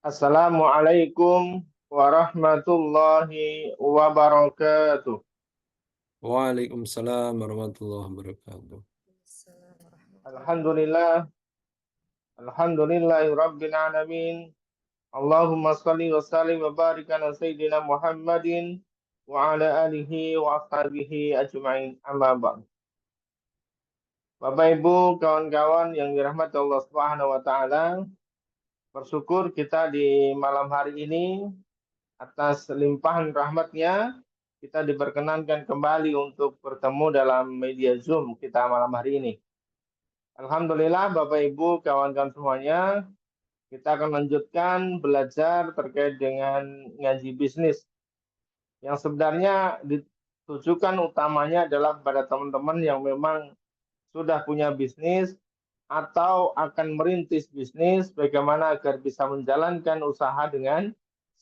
Assalamualaikum warahmatullahi wabarakatuh. Waalaikumsalam warahmatullahi wabarakatuh. Alhamdulillah, alhamdulillahi rabbil alamin. Allahumma salli wa sallim wa barik ala sayyidina Muhammadin wa ala alihi wa ashabihi ajma'in. Amma ba'd. Bapak Ibu, kawan-kawan yang dirahmati Allah Subhanahu wa taala, bersyukur kita di malam hari ini atas limpahan rahmatnya kita diperkenankan kembali untuk bertemu dalam media Zoom kita malam hari ini. Alhamdulillah Bapak Ibu, kawan-kawan semuanya, kita akan lanjutkan belajar terkait dengan ngaji bisnis. Yang sebenarnya ditujukan utamanya adalah pada teman-teman yang memang sudah punya bisnis atau akan merintis bisnis, bagaimana agar bisa menjalankan usaha dengan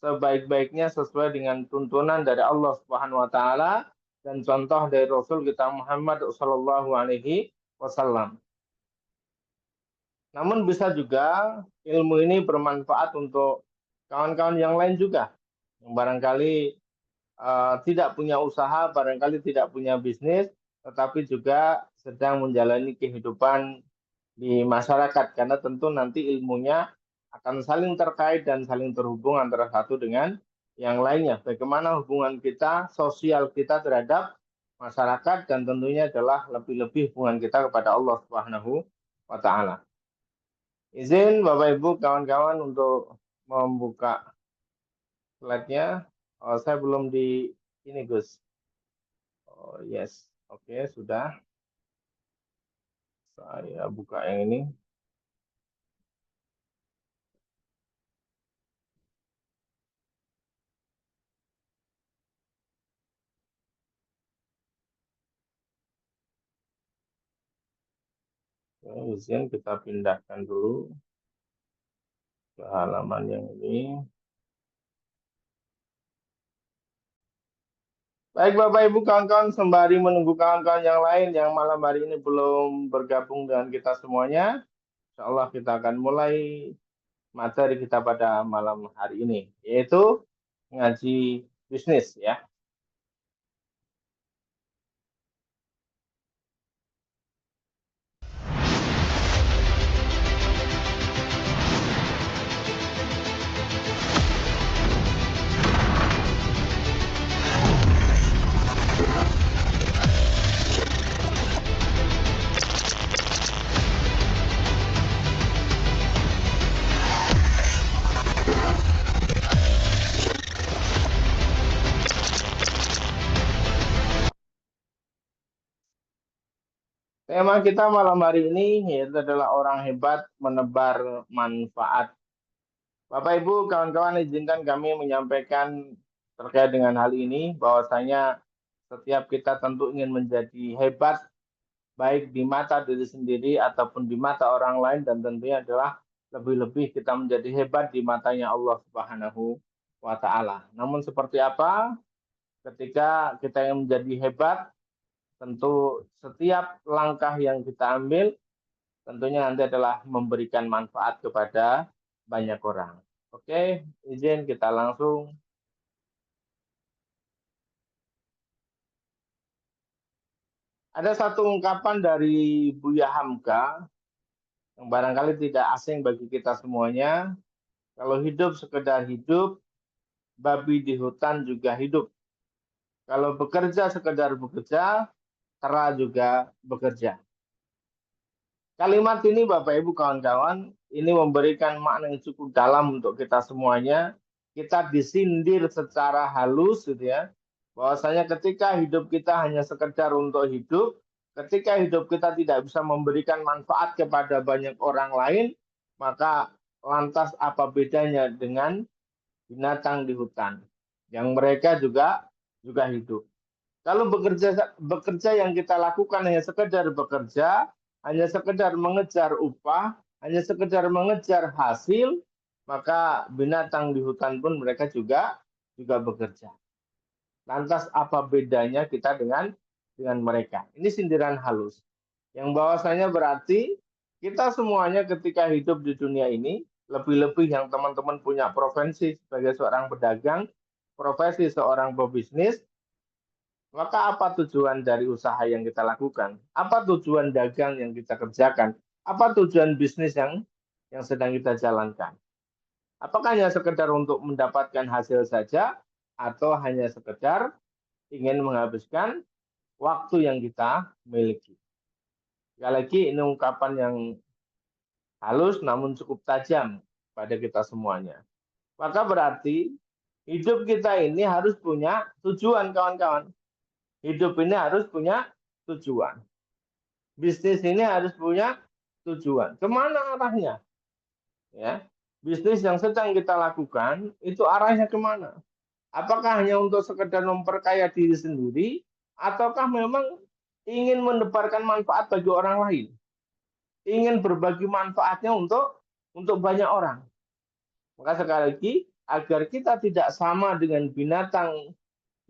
sebaik-baiknya sesuai dengan tuntunan dari Allah Subhanahu wa taala dan contoh dari Rasul kita Muhammad sallallahu alaihi wasallam. Namun bisa juga ilmu ini bermanfaat untuk kawan-kawan yang lain juga yang barangkali tidak punya usaha, barangkali tidak punya bisnis, tetapi juga sedang menjalani kehidupan di masyarakat karena tentu nanti ilmunya akan saling terkait dan saling terhubung antara satu dengan yang lainnya. Bagaimana hubungan kita, sosial kita terhadap masyarakat dan tentunya adalah lebih-lebih hubungan kita kepada Allah Subhanahu wa taala. Izin Bapak Ibu kawan-kawan untuk membuka slide-nya. Oh, saya belum di ini Gus. Oh, yes. Oke, sudah. Saya buka yang ini. Izin kita pindahkan dulu ke halaman yang ini. Baik Bapak Ibu kawan-kawan, sembari menunggu kawan-kawan yang lain yang malam hari ini belum bergabung dengan kita semuanya, insya Allah kita akan mulai materi kita pada malam hari ini, yaitu ngaji bisnis ya. Tema kita malam hari ini yaitu adalah orang hebat menebar manfaat. Bapak Ibu, kawan-kawan izinkan kami menyampaikan terkait dengan hal ini bahwasanya setiap kita tentu ingin menjadi hebat baik di mata diri sendiri ataupun di mata orang lain dan tentunya adalah lebih-lebih kita menjadi hebat di matanya Allah Subhanahu wa taala. Namun seperti apa ketika kita yang menjadi hebat, tentu setiap langkah yang kita ambil tentunya nanti adalah memberikan manfaat kepada banyak orang. Oke, izin kita langsung. Ada satu ungkapan dari Buya Hamka yang barangkali tidak asing bagi kita semuanya. Kalau hidup sekedar hidup, babi di hutan juga hidup. Kalau bekerja sekedar bekerja, kera juga bekerja. Kalimat ini Bapak Ibu kawan-kawan, ini memberikan makna yang cukup dalam untuk kita semuanya. Kita disindir secara halus gitu ya. Bahwasanya ketika hidup kita hanya sekedar untuk hidup, ketika hidup kita tidak bisa memberikan manfaat kepada banyak orang lain, maka lantas apa bedanya dengan binatang di hutan yang mereka juga hidup. Kalau bekerja yang kita lakukan hanya sekedar bekerja, hanya sekedar mengejar upah, hanya sekedar mengejar hasil, maka binatang di hutan pun mereka juga bekerja. Lantas apa bedanya kita dengan mereka? Ini sindiran halus. Yang bahwasanya berarti kita semuanya ketika hidup di dunia ini lebih-lebih yang teman-teman punya profesi sebagai seorang pedagang, profesi seorang pebisnis, maka apa tujuan dari usaha yang kita lakukan? Apa tujuan dagang yang kita kerjakan? Apa tujuan bisnis yang sedang kita jalankan? Apakah hanya sekedar untuk mendapatkan hasil saja atau hanya sekedar ingin menghabiskan waktu yang kita miliki? Sekali lagi ini ungkapan yang halus namun cukup tajam pada kita semuanya. Maka berarti hidup kita ini harus punya tujuan, kawan-kawan. Hidup ini harus punya tujuan. Bisnis ini harus punya tujuan. Kemana arahnya? Ya, bisnis yang sedang kita lakukan itu arahnya kemana? Apakah hanya untuk sekedar memperkaya diri sendiri, ataukah memang ingin menebarkan manfaat bagi orang lain? Ingin berbagi manfaatnya untuk banyak orang. Maka sekali lagi, agar kita tidak sama dengan binatang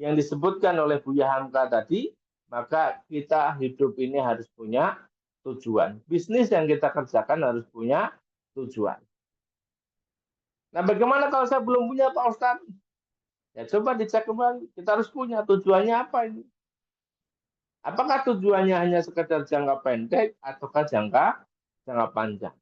yang disebutkan oleh Buya Hamka tadi, maka kita hidup ini harus punya tujuan. Bisnis yang kita kerjakan harus punya tujuan. Nah, bagaimana kalau saya belum punya, Pak Ustadz? Ya, coba dicek kembali. Kita harus punya tujuannya apa ini? Apakah tujuannya hanya sekedar jangka pendek ataukah jangka panjang?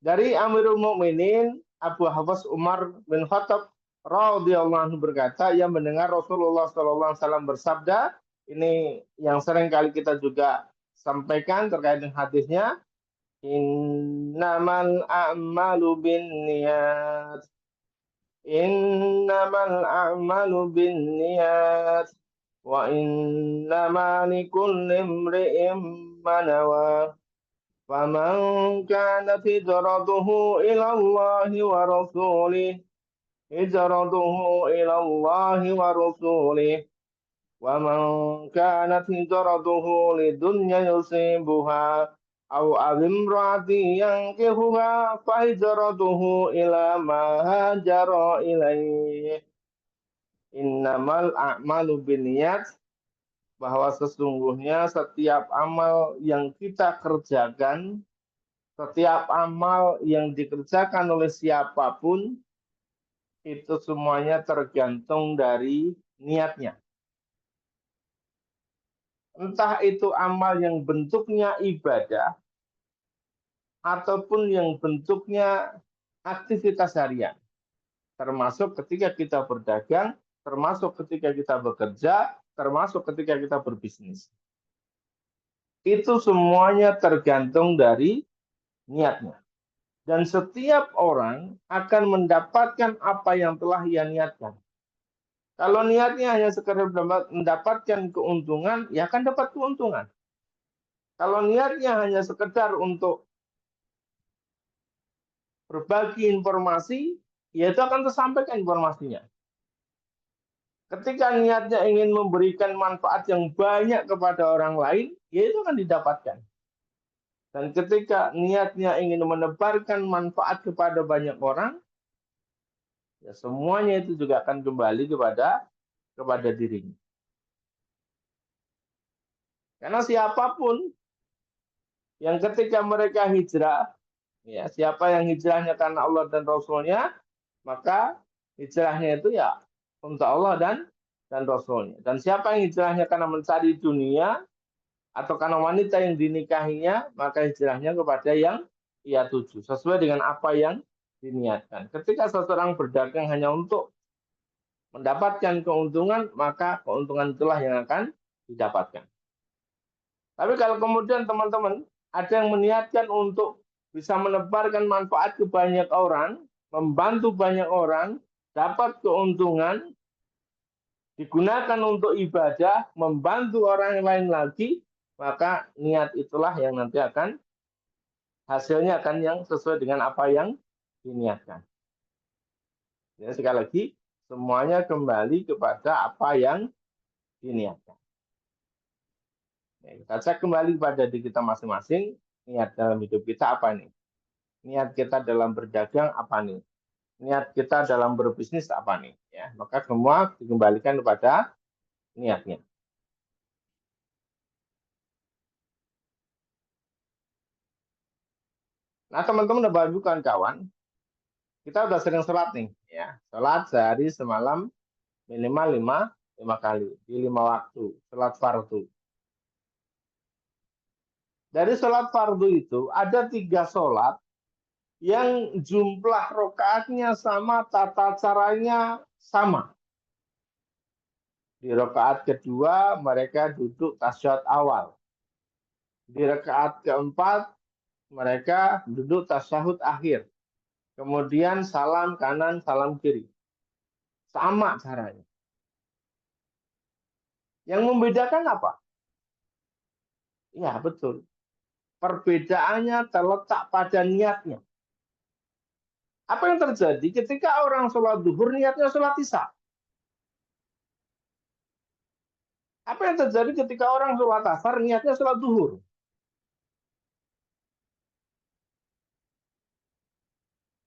Dari Amirul Mukminin Abu Hafs Umar bin Khattab radhiyallahu anhu berkata, yang mendengar Rasulullah SAW bersabda, ini yang sering kali kita juga sampaikan terkait dengan hadisnya, innamal a'malu binniyat, innamal a'malu binniyat, wa innama likulli imri'in ma nawa. فمن كانت هجرته إلى الله ورسوله هجرته إلى الله ورسوله ومن كانت هجرته لدنيا يصيبها أو امرأة ينكحها فهجرته إلى ما هاجر إليه إنما الأعمال بالنيات, bahwa sesungguhnya setiap amal yang kita kerjakan, setiap amal yang dikerjakan oleh siapapun, itu semuanya tergantung dari niatnya. Entah itu amal yang bentuknya ibadah, ataupun yang bentuknya aktivitas harian. Termasuk ketika kita berdagang, termasuk ketika kita bekerja, termasuk ketika kita berbisnis. Itu semuanya tergantung dari niatnya. Dan setiap orang akan mendapatkan apa yang telah ia niatkan. Kalau niatnya hanya sekedar mendapatkan keuntungan, ya akan dapat keuntungan. Kalau niatnya hanya sekedar untuk berbagi informasi, ya itu akan tersampaikan informasinya. Ketika niatnya ingin memberikan manfaat yang banyak kepada orang lain, ya itu akan didapatkan. Dan ketika niatnya ingin menebarkan manfaat kepada banyak orang, ya semuanya itu juga akan kembali kepada dirinya. Karena siapapun yang ketika mereka hijrah, ya siapa yang hijrahnya karena Allah dan Rasulnya, maka hijrahnya itu ya untuk Allah dan Rasulnya. Dan siapa yang hijrahnya karena mencari dunia atau karena wanita yang dinikahinya, maka hijrahnya kepada yang ia tuju, sesuai dengan apa yang diniatkan. Ketika seseorang berdagang hanya untuk mendapatkan keuntungan, maka keuntungan itulah yang akan didapatkan. Tapi kalau kemudian teman-teman ada yang meniatkan untuk bisa menebarkan manfaat ke banyak orang, membantu banyak orang, dapat keuntungan, digunakan untuk ibadah, membantu orang lain lagi, maka niat itulah yang nanti akan hasilnya akan yang sesuai dengan apa yang diniatkan. Ya, sekali lagi, semuanya kembali kepada apa yang diniatkan. Ya, kita cek kembali pada diri kita masing-masing, niat dalam hidup kita apa nih? Niat kita dalam berdagang apa nih? Niat kita dalam berbisnis apa nih? Ya, maka semua dikembalikan kepada niatnya. Nah, teman-teman udah bukan kawan, kita udah sering sholat nih, ya. Sholat sehari semalam minimal lima kali di 5 waktu, sholat fardu. Dari sholat fardu itu ada 3 sholat yang jumlah rokaatnya sama, tata caranya sama. Di rakaat kedua mereka duduk tasyahud awal. Di rakaat keempat mereka duduk tasyahud akhir. Kemudian salam kanan, salam kiri. Sama caranya. Yang membedakan apa? Ya, betul. Perbedaannya terletak pada niatnya. Apa yang terjadi ketika orang sholat duhur niatnya sholat isya? Apa yang terjadi ketika orang sholat asar niatnya sholat duhur?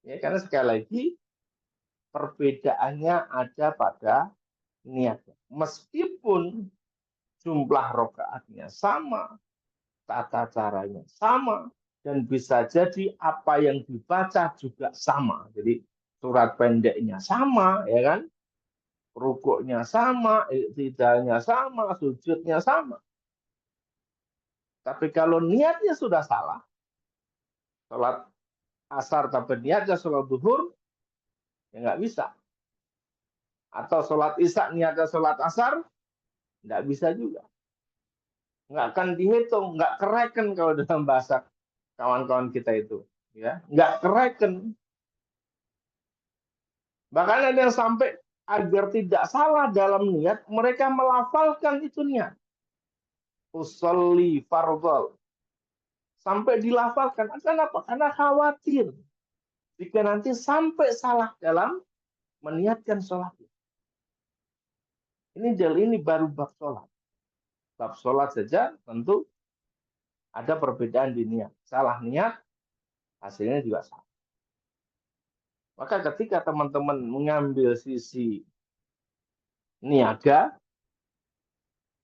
Ya, karena sekali lagi perbedaannya ada pada niatnya. Meskipun jumlah rokaatnya sama, tata caranya sama, dan bisa jadi apa yang dibaca juga sama. Jadi surat pendeknya sama, ya kan? Rukuknya sama, iktidalnya sama, sujudnya sama. Tapi kalau niatnya sudah salah, sholat asar tapi niatnya sholat duhur, ya nggak bisa. Atau sholat isya niatnya sholat asar, nggak bisa juga. Nggak akan dihitung, nggak kereken kalau dalam bahasa kawan-kawan kita itu. Ya, nggak kereken. Bahkan ada yang sampai agar tidak salah dalam niat, mereka melafalkan itu niat. Usolli fardhol. Sampai dilafalkan. Kenapa? Karena khawatir. Jika nanti sampai salah dalam meniatkan sholat. Ini baru bab sholat. Bab sholat saja tentu ada perbedaan di niat. Salah niat, hasilnya juga salah. Maka ketika teman-teman mengambil sisi niaga,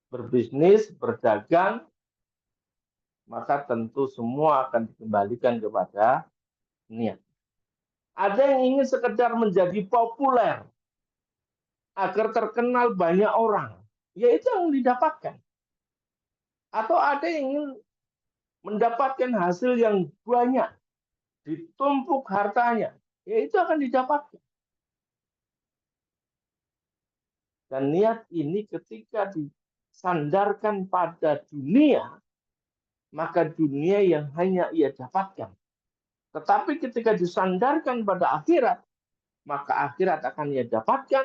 berbisnis, berdagang, maka tentu semua akan dikembalikan kepada niat. Ada yang ingin sekedar menjadi populer, agar terkenal banyak orang, ya itu yang didapatkan. Atau ada yang ingin mendapatkan hasil yang banyak, ditumpuk hartanya, ya itu akan didapatkan. Dan niat ini ketika disandarkan pada dunia, maka dunia yang hanya ia dapatkan. Tetapi ketika disandarkan pada akhirat, maka akhirat akan ia dapatkan,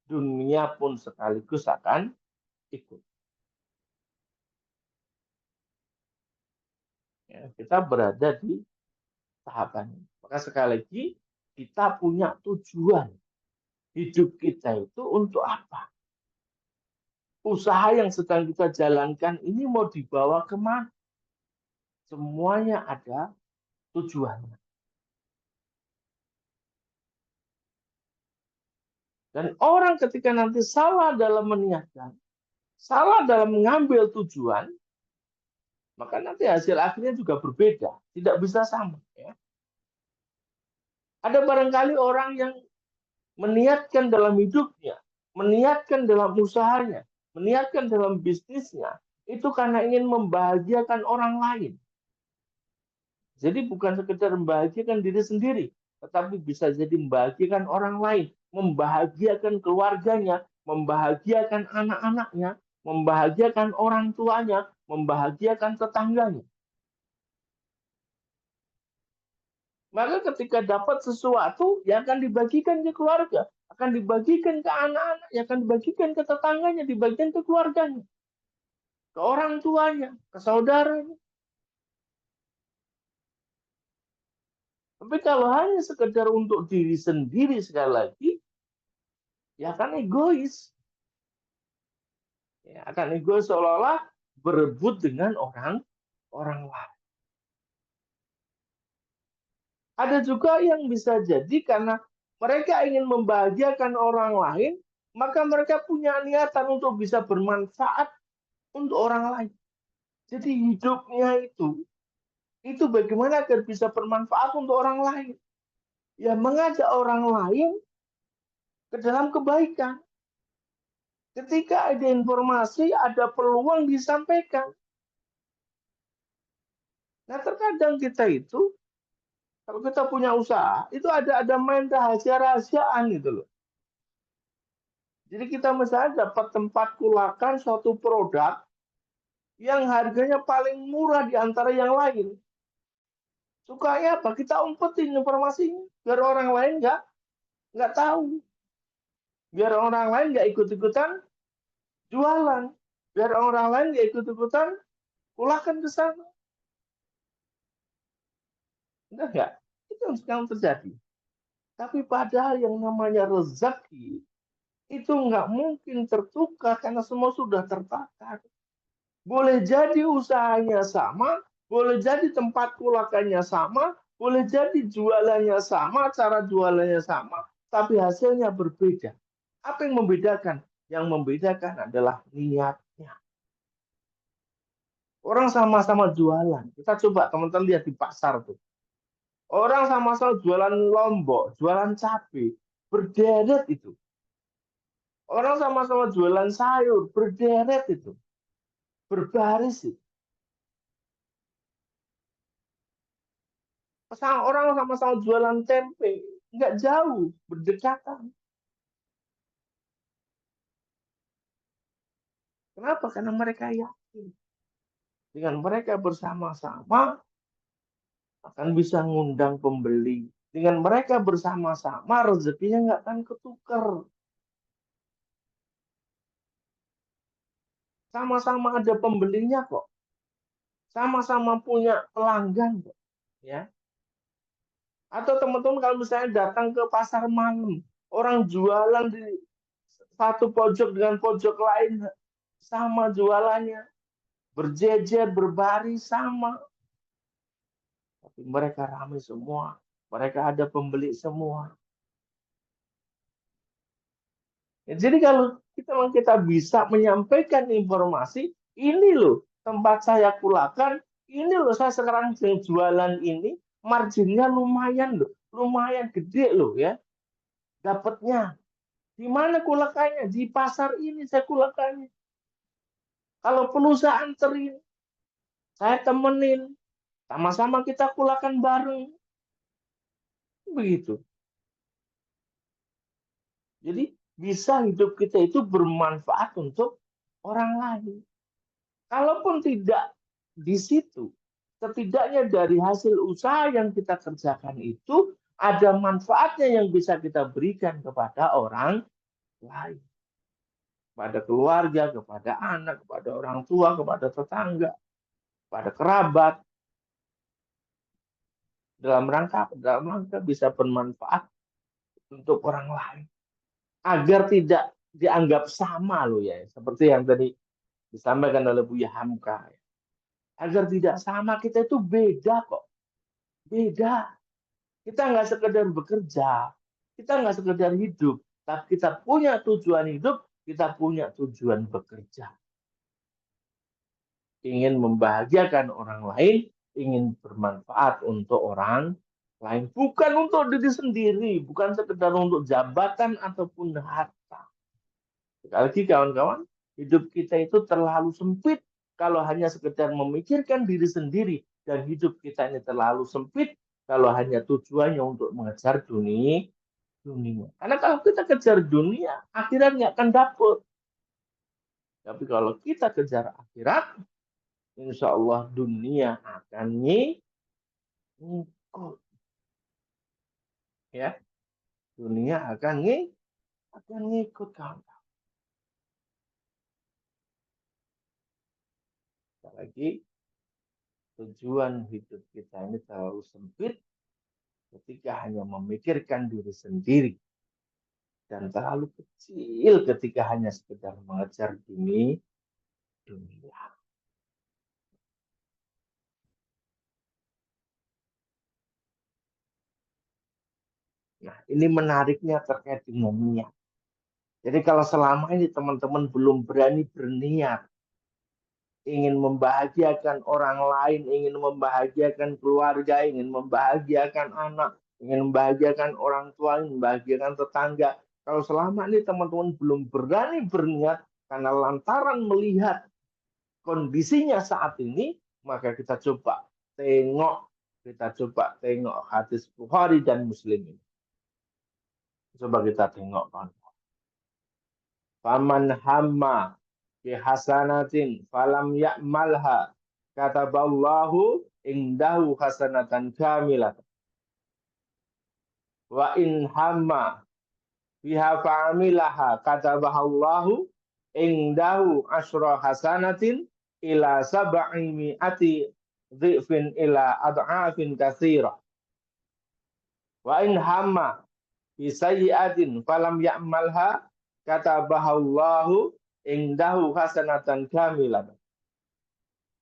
dunia pun sekaligus akan ikut. Ya, kita berada di tahapan. Maka sekali lagi, kita punya tujuan. Hidup kita itu untuk apa? Usaha yang sedang kita jalankan ini mau dibawa kemana? Semuanya ada tujuannya. Dan orang ketika nanti salah dalam meniatkan, salah dalam mengambil tujuan, maka nanti hasil akhirnya juga berbeda. Tidak bisa sama. Ya. Ada barangkali orang yang meniatkan dalam hidupnya, meniatkan dalam usahanya, meniatkan dalam bisnisnya, itu karena ingin membahagiakan orang lain. Jadi bukan sekedar membahagiakan diri sendiri, tetapi bisa jadi membahagiakan orang lain, membahagiakan keluarganya, membahagiakan anak-anaknya, membahagiakan orang tuanya, membahagiakan tetangganya. Maka ketika dapat sesuatu, yang akan dibagikan ke keluarga, akan dibagikan ke anak-anak, yang akan dibagikan ke tetangganya, dibagikan ke keluarganya, ke orang tuanya, ke saudaranya. Tapi kalau hanya sekedar untuk diri sendiri sekali lagi, ya akan egois. Ya, akan egois seolah-olah berebut dengan orang lain. Ada juga yang bisa jadi karena mereka ingin membahagiakan orang lain, maka mereka punya niatan untuk bisa bermanfaat untuk orang lain. Jadi hidupnya Itu bagaimana agar bisa bermanfaat untuk orang lain. Ya mengajak orang lain ke dalam kebaikan. Ketika ada informasi, ada peluang disampaikan. Nah terkadang kita itu, kalau kita punya usaha, itu ada main rahasia-rahasiaan gitu loh. Jadi kita misalnya dapat tempat kulakan suatu produk yang harganya paling murah di antara yang lain. Sukanya apa? Kita umpetin informasinya biar orang lain nggak tahu, biar orang lain nggak ikut-ikutan jualan, biar orang lain nggak ikut-ikutan kulakan ke sana. Enggak nggak? Itu yang terjadi. Tapi padahal yang namanya rezeki itu nggak mungkin tertukar karena semua sudah tertakar. Boleh jadi usahanya sama, boleh jadi tempat kulakannya sama, boleh jadi jualannya sama, cara jualannya sama, tapi hasilnya berbeda. Apa yang membedakan? Yang membedakan adalah niatnya. Orang sama-sama jualan. Kita coba teman-teman lihat di pasar tuh. Orang sama-sama jualan lombok, jualan cabai, berderet itu. Orang sama-sama jualan sayur, berderet itu. Berbaris itu. Orang sama-sama jualan tempe, nggak jauh, berdekatan. Kenapa? Karena mereka yakin. Dengan mereka bersama-sama akan bisa ngundang pembeli. Dengan mereka bersama-sama rezekinya nggak akan ketukar. Sama-sama ada pembelinya kok. Sama-sama punya pelanggan kok. Ya. Atau teman-teman kalau misalnya datang ke pasar malam, orang jualan di satu pojok dengan pojok lain sama jualannya, berjejer, berbaris sama. Tapi mereka ramai semua, mereka ada pembeli semua. Ya, jadi kalau kita bisa menyampaikan informasi, ini loh tempat saya kulakan, ini loh saya sekarang jualan ini, marginnya lumayan loh, lumayan gede loh ya, dapatnya. Di mana kulakannya? Di pasar ini saya kulakannya. Kalau perusahaan terin, saya temenin, sama-sama kita kulakan bareng. Begitu. Jadi bisa hidup kita itu bermanfaat untuk orang lain. Kalaupun tidak di situ, setidaknya dari hasil usaha yang kita kerjakan itu ada manfaatnya yang bisa kita berikan kepada orang lain. Kepada keluarga, kepada anak, kepada orang tua, kepada tetangga, kepada kerabat. Dalam rangka bisa bermanfaat untuk orang lain. Agar tidak dianggap sama loh ya. Seperti yang tadi disampaikan oleh Buya Hamka. Agar tidak sama, kita itu beda kok. Beda. Kita nggak sekedar bekerja, kita nggak sekedar hidup, tapi kita punya tujuan hidup, kita punya tujuan bekerja. Ingin membahagiakan orang lain, ingin bermanfaat untuk orang lain. Bukan untuk diri sendiri, bukan sekedar untuk jabatan ataupun harta. Sekali lagi kawan-kawan, hidup kita itu terlalu sempit kalau hanya sekedar memikirkan diri sendiri, dan hidup kita ini terlalu sempit kalau hanya tujuannya untuk mengejar dunia. Karena kalau kita kejar dunia, akhirat nggak akan dapet. Tapi kalau kita kejar akhirat, insya Allah dunia akan ngikut. Ya, dunia akan ngikut kawan. Sekali lagi, tujuan hidup kita ini terlalu sempit ketika hanya memikirkan diri sendiri, dan terlalu kecil ketika hanya sekedar mengejar dunia. Nah, ini menariknya terkait dengan niat. Jadi kalau selama ini teman-teman belum berani berniat, ingin membahagiakan orang lain, ingin membahagiakan keluarga, ingin membahagiakan anak, ingin membahagiakan orang tua, ingin membahagiakan tetangga. Kalau selama ini teman-teman belum berani berniat karena lantaran melihat kondisinya saat ini, maka kita coba tengok hadis Bukhari dan Muslim ini. Coba kita tengok. Faman hamma bihasanatin falam ya'malha kataballahu indahu hasanatan kamilatan wa in hamma biha fa'amilaha katabahallahu indahu asyra hasanatin ila sab'i mi'ati dhifin ila ad'afin katsira wa in hamma bisayyi'atin falam ya'malha katabahallahu indahu hasanatan kamilatan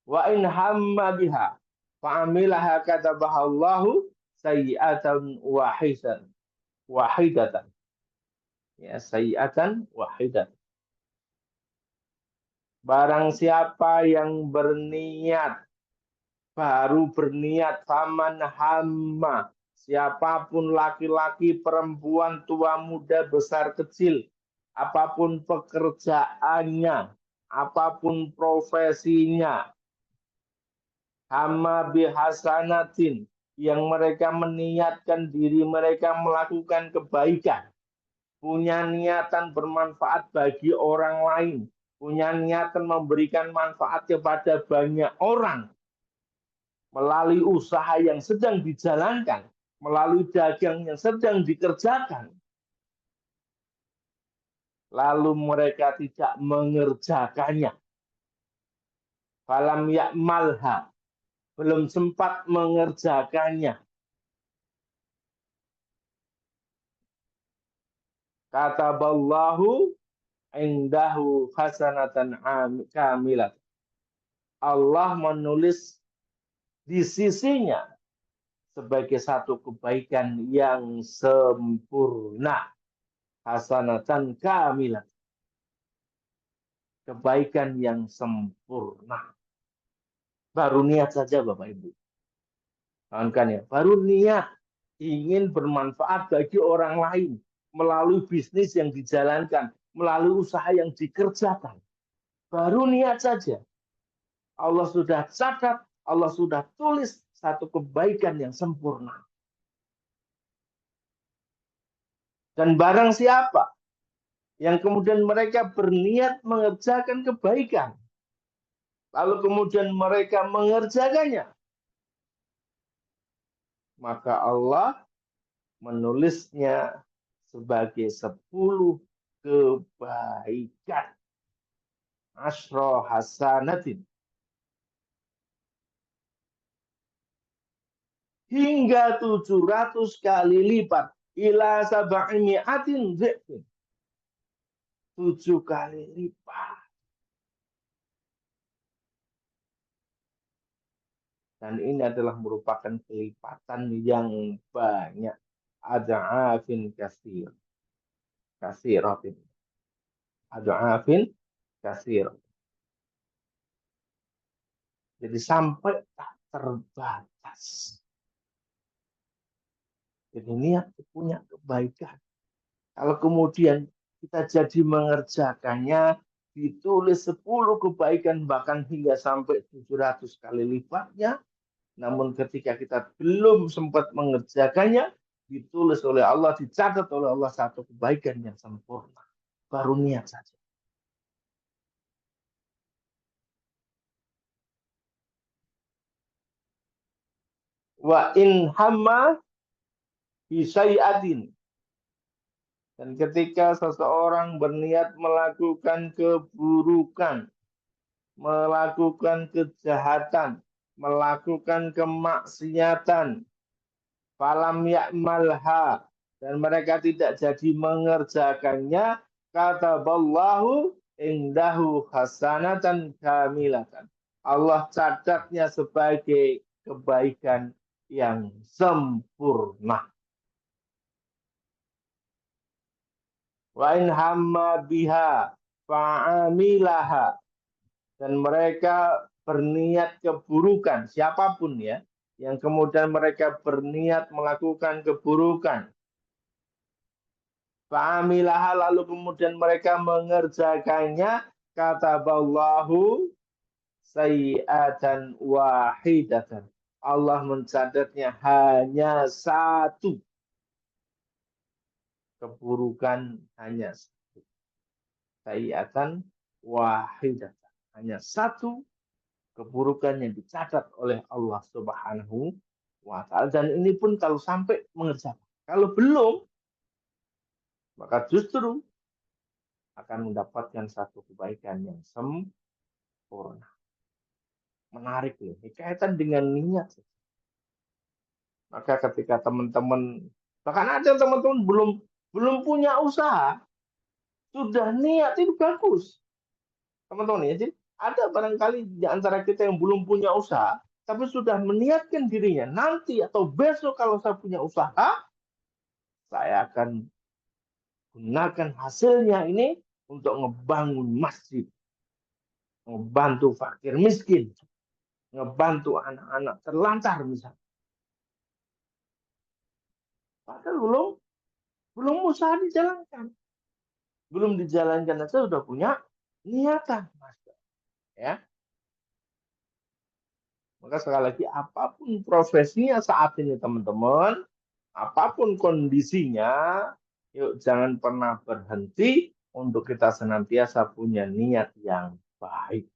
wa in hamma biha fa'amilaha katabahallahu sayyi'atan wahidatan ya sayyi'atan wahidatan. Barang siapa yang baru berniat faman hamma, siapapun laki-laki, perempuan, tua, muda, besar, kecil, apapun pekerjaannya, apapun profesinya, hamma bihasanatin, yang mereka meniatkan diri mereka melakukan kebaikan, punya niatan bermanfaat bagi orang lain, punya niatan memberikan manfaat kepada banyak orang, melalui usaha yang sedang dijalankan, melalui dagang yang sedang dikerjakan, lalu mereka tidak mengerjakannya, falam ya'malha, belum sempat mengerjakannya, kataballahu indahu hasanatan kamilat, Allah menulis di sisinya sebagai satu kebaikan yang sempurna, hasanatan kamilat, kebaikan yang sempurna. Baru niat saja Bapak Ibu, kan ya, baru niat ingin bermanfaat bagi orang lain melalui bisnis yang dijalankan, melalui usaha yang dikerjakan, baru niat saja Allah sudah catat, Allah sudah tulis satu kebaikan yang sempurna. Dan barang siapa yang kemudian mereka berniat mengerjakan kebaikan, lalu kemudian mereka mengerjakannya, maka Allah menulisnya sebagai 10 kebaikan. Asyra hasanatin. Hingga 700 kali lipat. Ila sab'i mi'atin dhifin. 7 kali lipat. Dan ini adalah merupakan kelipatan yang banyak. Ad'afin kasir. Kasiratin. Ad'afin kasir. Jadi sampai tak terbatas. Jadi niat punya kebaikan. Kalau kemudian kita jadi mengerjakannya, ditulis 10 kebaikan bahkan hingga sampai 700 kali lipatnya. Namun ketika kita belum sempat mengerjakannya, ditulis oleh Allah, dicatat oleh Allah satu kebaikan yang sempurna. Baru niat saja. Wa in hamma bisai'atin. Dan ketika seseorang berniat melakukan keburukan, melakukan kejahatan, melakukan kemaksiatan, falam ya'malha, dan mereka tidak jadi mengerjakannya, kataballahu indahu hasanatan kamilatan. Allah catatnya sebagai kebaikan yang sempurna. Wa in hamma biha fa'amilaha, dan mereka berniat keburukan, siapapun ya, yang kemudian mereka berniat melakukan keburukan. Fa'amilaha, lalu kemudian mereka mengerjakannya, kataballahu sayyi'atan wahidatan. Allah mencatatnya hanya satu keburukan, hanya satu. Sayyi'atan wahidatan. Hanya satu keburukan yang dicatat oleh Allah Subhanahu wa Ta'ala. Dan ini pun kalau sampai mengerjakan. Kalau belum, maka justru akan mendapatkan satu kebaikan yang sempurna. Menarik loh, ini kaitan dengan niat. Maka ketika teman-teman, bahkan ada teman-teman belum punya usaha, sudah niat, itu bagus. Teman-teman ya, jadi ada barangkali di antara kita yang belum punya usaha, tapi sudah meniatkan dirinya, nanti atau besok kalau saya punya usaha, saya akan gunakan hasilnya ini untuk ngebangun masjid, ngebantu fakir miskin, ngebantu anak-anak terlantar misalnya. Padahal belum usaha dijalankan. Belum dijalankan saja sudah punya niatan, Mas. Ya. Maka sekali lagi, apapun profesinya saat ini teman-teman, apapun kondisinya, yuk jangan pernah berhenti untuk kita senantiasa punya niat yang baik.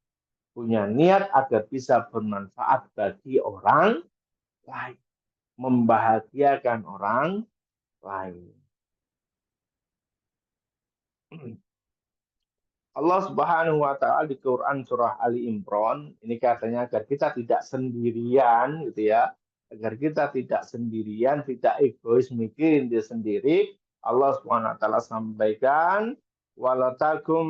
Punya niat agar bisa bermanfaat bagi orang lain. Membahagiakan orang lain. Allah Subhanahu wa Ta'ala di Quran surah Ali Imran ini katanya agar kita tidak sendirian gitu ya, agar kita tidak sendirian, tidak egois mikirin dia sendiri. Allah Subhanahu wa Ta'ala sampaikan, walatakum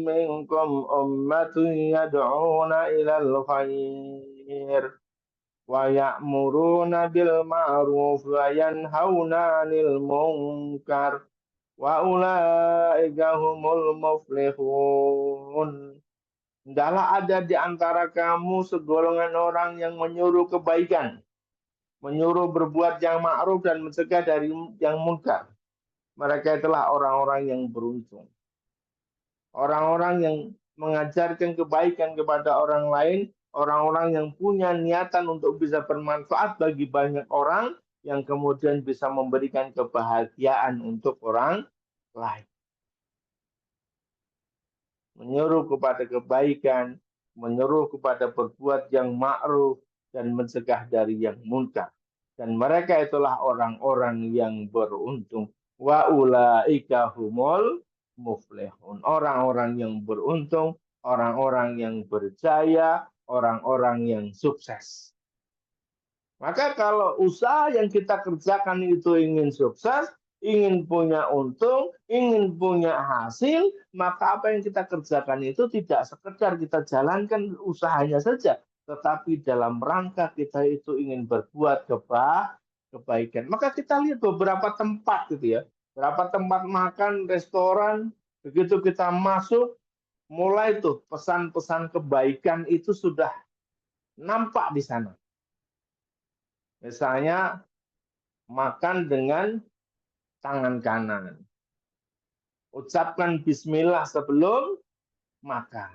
minkum ummatun yad'una ilal khair wa ya'muruna bil ma'ruf wa yanhauna 'anil munkar wa ulaika humul muflihun. Hendaklah ada di antara kamu segolongan orang yang menyuruh kebaikan, menyuruh berbuat yang ma'ruf dan mencegah dari yang munkar. Mereka itulah orang-orang yang beruntung. Orang-orang yang mengajarkan kebaikan kepada orang lain, orang-orang yang punya niatan untuk bisa bermanfaat bagi banyak orang, yang kemudian bisa memberikan kebahagiaan untuk orang lain. Menyuruh kepada kebaikan, menyuruh kepada berbuat yang ma'ruf, dan mencegah dari yang munkar. Dan mereka itulah orang-orang yang beruntung. Wa ulaika humul muflihun. Orang-orang yang beruntung, orang-orang yang berjaya, orang-orang yang sukses. Maka kalau usaha yang kita kerjakan itu ingin sukses, ingin punya untung, ingin punya hasil, maka apa yang kita kerjakan itu tidak sekedar kita jalankan usahanya saja, tetapi dalam rangka kita itu ingin berbuat kebaikan. Maka kita lihat beberapa tempat gitu ya, beberapa tempat makan, restoran, begitu kita masuk, mulai tuh pesan-pesan kebaikan itu sudah nampak di sana. Misalnya makan dengan tangan kanan. Ucapkan bismillah sebelum makan.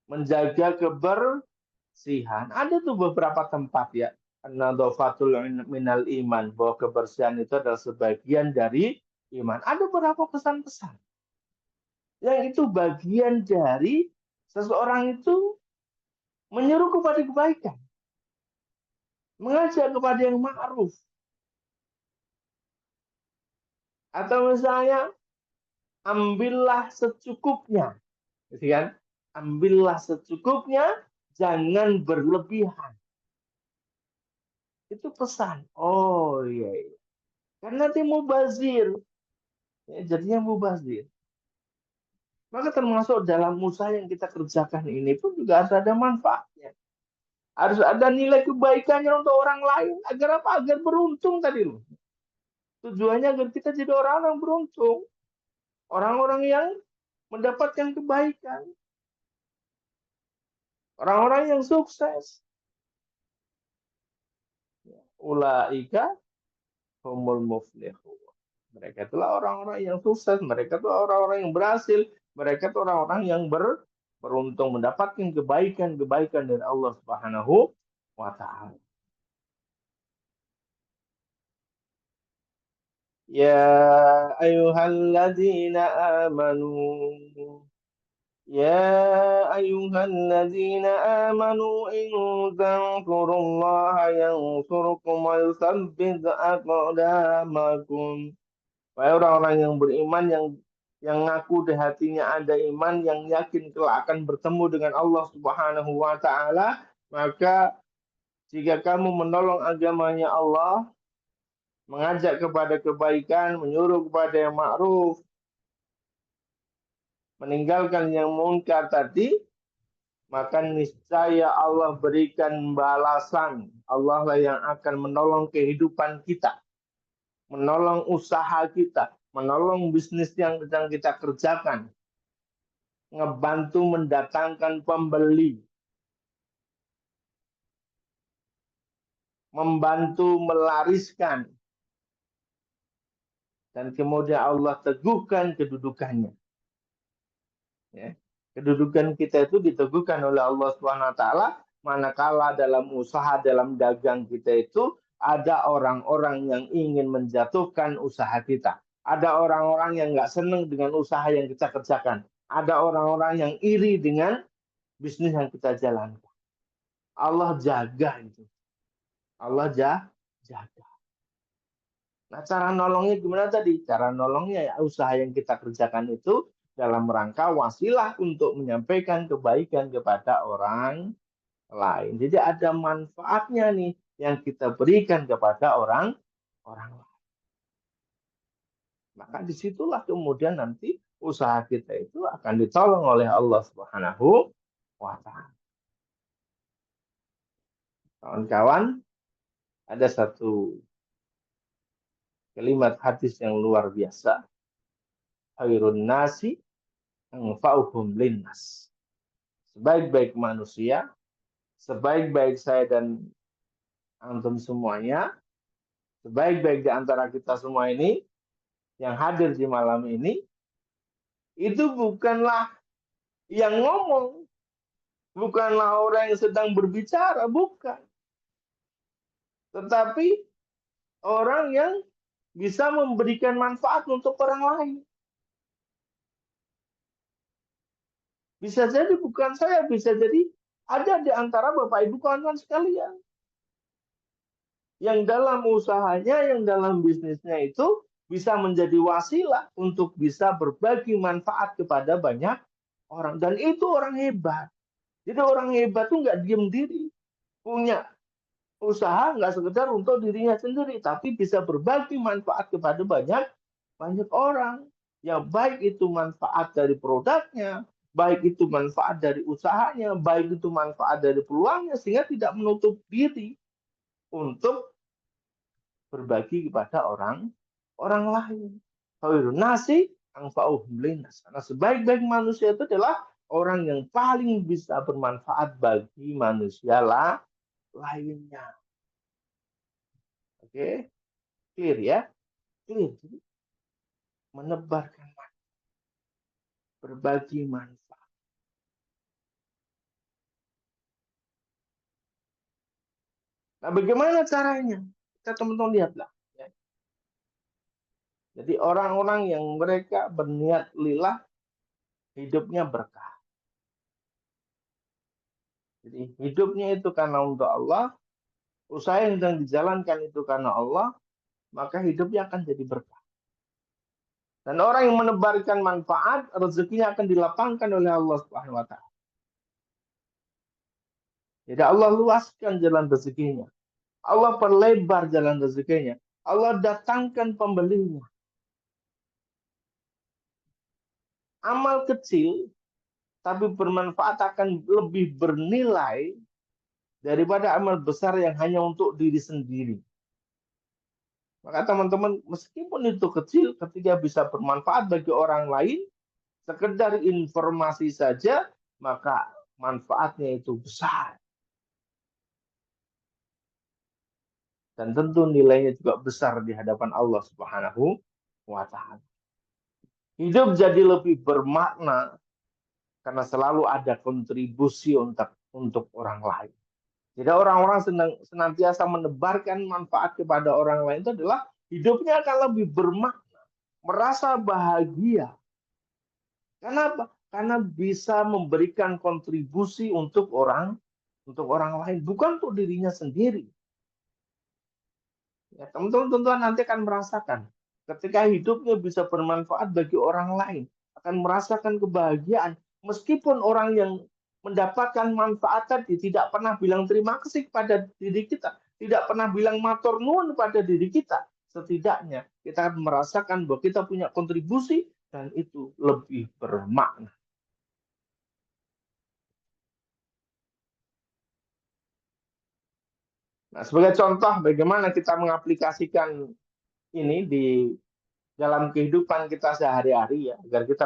Menjaga kebersihan. Ada tuh beberapa tempat ya. An-nadhafatul minal iman. Bahwa kebersihan itu adalah sebagian dari iman. Ada beberapa pesan-pesan. Yang itu bagian dari seseorang itu menyuruh kepada kebaikan. Mengajak kepada yang ma'ruf. Atau misalnya, ambillah secukupnya. Gitu kan? Ambillah secukupnya, jangan berlebihan. Itu pesan. Oh iya, iya. Karena nanti mubazir. Ya, jadinya mubazir. Maka termasuk dalam usaha yang kita kerjakan ini pun juga harus ada manfaatnya. Harus ada nilai kebaikannya untuk orang lain. Agar apa? Agar beruntung tadi loh. Tujuannya agar kita jadi orang-orang beruntung. Orang-orang yang mendapatkan kebaikan. Orang-orang yang sukses. Ulaika humul muflihun. Mereka itulah orang-orang yang sukses, mereka itu orang-orang yang berhasil, mereka itu orang-orang yang beruntung mendapatkan kebaikan-kebaikan dari Allah Subhanahu wa taala. Ya ayyuhalladzina amanu يا أيها الذين آمنوا إن تنصروا الله ينصركم ويثبت أقدامكم. Wahai orang-orang yang beriman yang ngaku di hatinya ada iman, yang yakin kelak akan bertemu dengan Allah Subhanahu wa taala, maka jika kamu menolong agamanya Allah, mengajak kepada kebaikan, menyuruh kepada yang ma'ruf, meninggalkan yang munkar tadi, maka niscaya Allah berikan balasan. Allah lah yang akan menolong kehidupan kita, menolong usaha kita, menolong bisnis yang sedang kita kerjakan, ngebantu mendatangkan pembeli, membantu melariskan, dan kemudian Allah teguhkan kedudukannya. Ya. Kedudukan kita itu diteguhkan oleh Allah Subhanahu wa taala manakala dalam usaha, dalam dagang kita itu ada orang-orang yang ingin menjatuhkan usaha kita. Ada orang-orang yang nggak senang dengan usaha yang kita kerjakan. Ada orang-orang yang iri dengan bisnis yang kita jalankan. Allah jaga itu. Allah jaga. Nah, cara nolongnya gimana tadi? Cara nolongnya ya usaha yang kita kerjakan itu dalam rangka wasilah untuk menyampaikan kebaikan kepada orang lain. Jadi ada manfaatnya nih yang kita berikan kepada orang lain. Maka disitulah kemudian nanti usaha kita itu akan ditolong oleh Allah Subhanahu wa taala. Kawan-kawan, ada satu kalimat hadis yang luar biasa. Khairun nasi anfa'uhum linnas. Sebaik-baik manusia, sebaik-baik saya dan antum semuanya, sebaik-baik di antara kita semua ini yang hadir di malam ini, itu bukanlah yang ngomong, bukanlah orang yang sedang berbicara, bukan. Tetapi orang yang bisa memberikan manfaat untuk orang lain. Bisa jadi bukan saya, bisa jadi ada di antara Bapak Ibu kawan-kawan sekalian. Yang dalam usahanya, yang dalam bisnisnya itu bisa menjadi wasilah untuk bisa berbagi manfaat kepada banyak orang. Dan itu orang hebat. Jadi orang hebat tuh nggak diem diri. Punya usaha nggak sekedar untuk dirinya sendiri, tapi bisa berbagi manfaat kepada banyak orang. Yang baik itu manfaat dari produknya, baik itu manfaat dari usahanya, baik itu manfaat dari peluangnya, sehingga tidak menutup diri untuk berbagi kepada orang lain. Khairun nasi anfa'uhum linnas. Karena sebaik-baik manusia itu adalah orang yang paling bisa bermanfaat bagi manusia lainnya. Oke, clear ya? Clear. Menebarkan manfaat, berbagi manfaat. Nah, bagaimana caranya? Kita teman-teman lihatlah. Ya. Jadi orang-orang yang mereka berniat lillah, hidupnya berkah. Jadi hidupnya itu karena untuk Allah, usaha yang sedang dijalankan itu karena Allah, maka hidupnya akan jadi berkah. Dan orang yang menebarkan manfaat, rezekinya akan dilapangkan oleh Allah Subhanahu wa taala. Jadi Allah luaskan jalan rezekinya. Allah perlebar jalan rezekinya. Allah datangkan pembelinya. Amal kecil tapi bermanfaat akan lebih bernilai daripada amal besar yang hanya untuk diri sendiri. Maka teman-teman, meskipun itu kecil, ketika bisa bermanfaat bagi orang lain, sekedar informasi saja, maka manfaatnya itu besar. Dan tentu nilainya juga besar di hadapan Allah Subhanahu wa Ta'ala. Hidup jadi lebih bermakna karena selalu ada kontribusi untuk orang lain. Jadi orang-orang senantiasa menebarkan manfaat kepada orang lain itu adalah hidupnya akan lebih bermakna, merasa bahagia. Kenapa? Karena bisa memberikan kontribusi untuk orang lain, bukan untuk dirinya sendiri. Ya, teman-teman tentu nanti akan merasakan ketika hidupnya bisa bermanfaat bagi orang lain, akan merasakan kebahagiaan meskipun orang yang mendapatkan manfaat tadi tidak pernah bilang terima kasih kepada diri kita, tidak pernah bilang matur nuwun pada diri kita. Setidaknya kita akan merasakan bahwa kita punya kontribusi dan itu lebih bermakna. Nah, sebagai contoh bagaimana kita mengaplikasikan ini di dalam kehidupan kita sehari-hari ya, agar kita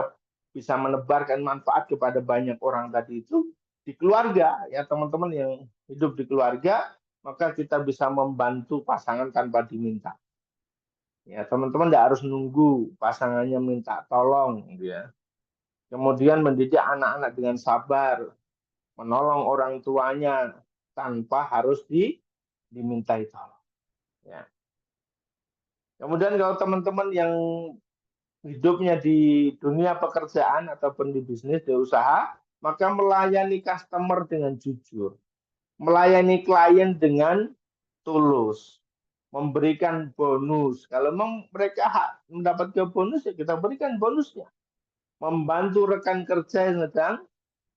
bisa menebarkan manfaat kepada banyak orang tadi itu di keluarga ya, teman-teman yang hidup di keluarga, maka kita bisa membantu pasangan tanpa diminta. Ya, teman-teman tidak harus nunggu pasangannya minta tolong gitu ya. Kemudian mendidik anak-anak dengan sabar, menolong orang tuanya tanpa harus dimintai tolong. Ya. Kemudian kalau teman-teman yang hidupnya di dunia pekerjaan ataupun di bisnis, di usaha, maka melayani customer dengan jujur, melayani klien dengan tulus, memberikan bonus. Kalau memang mereka mendapatkan bonus, ya kita berikan bonusnya. Membantu rekan kerja yang sedang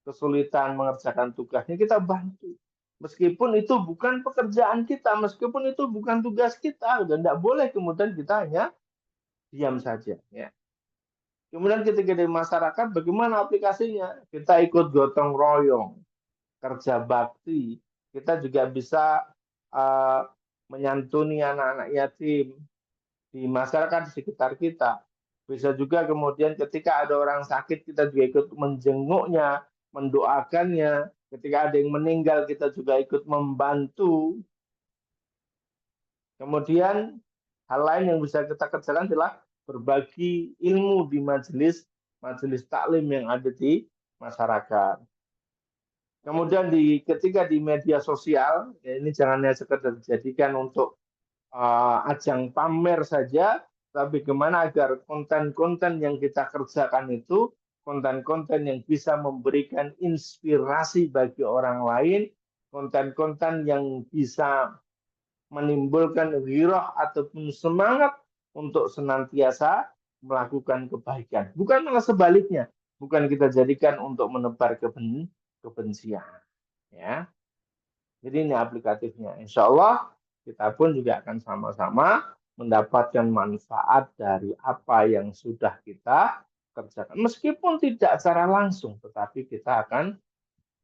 kesulitan mengerjakan tugasnya, kita bantu. Meskipun itu bukan pekerjaan kita, meskipun itu bukan tugas kita, dan tidak boleh kemudian kita hanya diam saja. Ya. Kemudian ketika di masyarakat, bagaimana aplikasinya? Kita ikut gotong royong, kerja bakti. Kita juga bisa menyantuni anak-anak yatim di masyarakat di sekitar kita. Bisa juga kemudian ketika ada orang sakit, kita juga ikut menjenguknya, mendoakannya. Ketika ada yang meninggal, kita juga ikut membantu. Kemudian hal lain yang bisa kita kerjakan adalah berbagi ilmu di majelis taklim yang ada di masyarakat. Kemudian ketika di media sosial, ya ini jangan hanya sekedar dijadikan untuk ajang pamer saja, tapi bagaimana agar konten-konten yang kita kerjakan itu konten-konten yang bisa memberikan inspirasi bagi orang lain, konten-konten yang bisa menimbulkan ghirah ataupun semangat untuk senantiasa melakukan kebaikan. Bukan malah sebaliknya, bukan kita jadikan untuk menebar kebencian. Ya. Jadi ini aplikatifnya. Insya Allah kita pun juga akan sama-sama mendapatkan manfaat dari apa yang sudah kita kerjakan. Meskipun tidak secara langsung, tetapi kita akan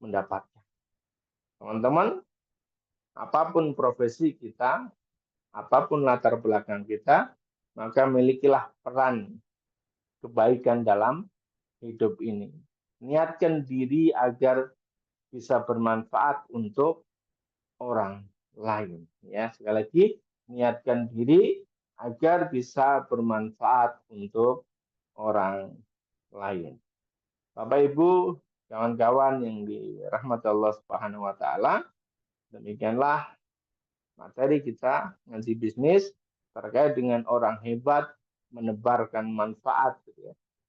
mendapatkan. Teman-teman, apapun profesi kita, apapun latar belakang kita, maka milikilah peran kebaikan dalam hidup ini. Niatkan diri agar bisa bermanfaat untuk orang lain. Ya, sekali lagi, niatkan diri agar bisa bermanfaat untuk orang lain. Bapak Ibu, kawan-kawan yang dirahmati Allah Subhanahu wa taala, demikianlah materi kita ngaji bisnis terkait dengan orang hebat menebarkan manfaat.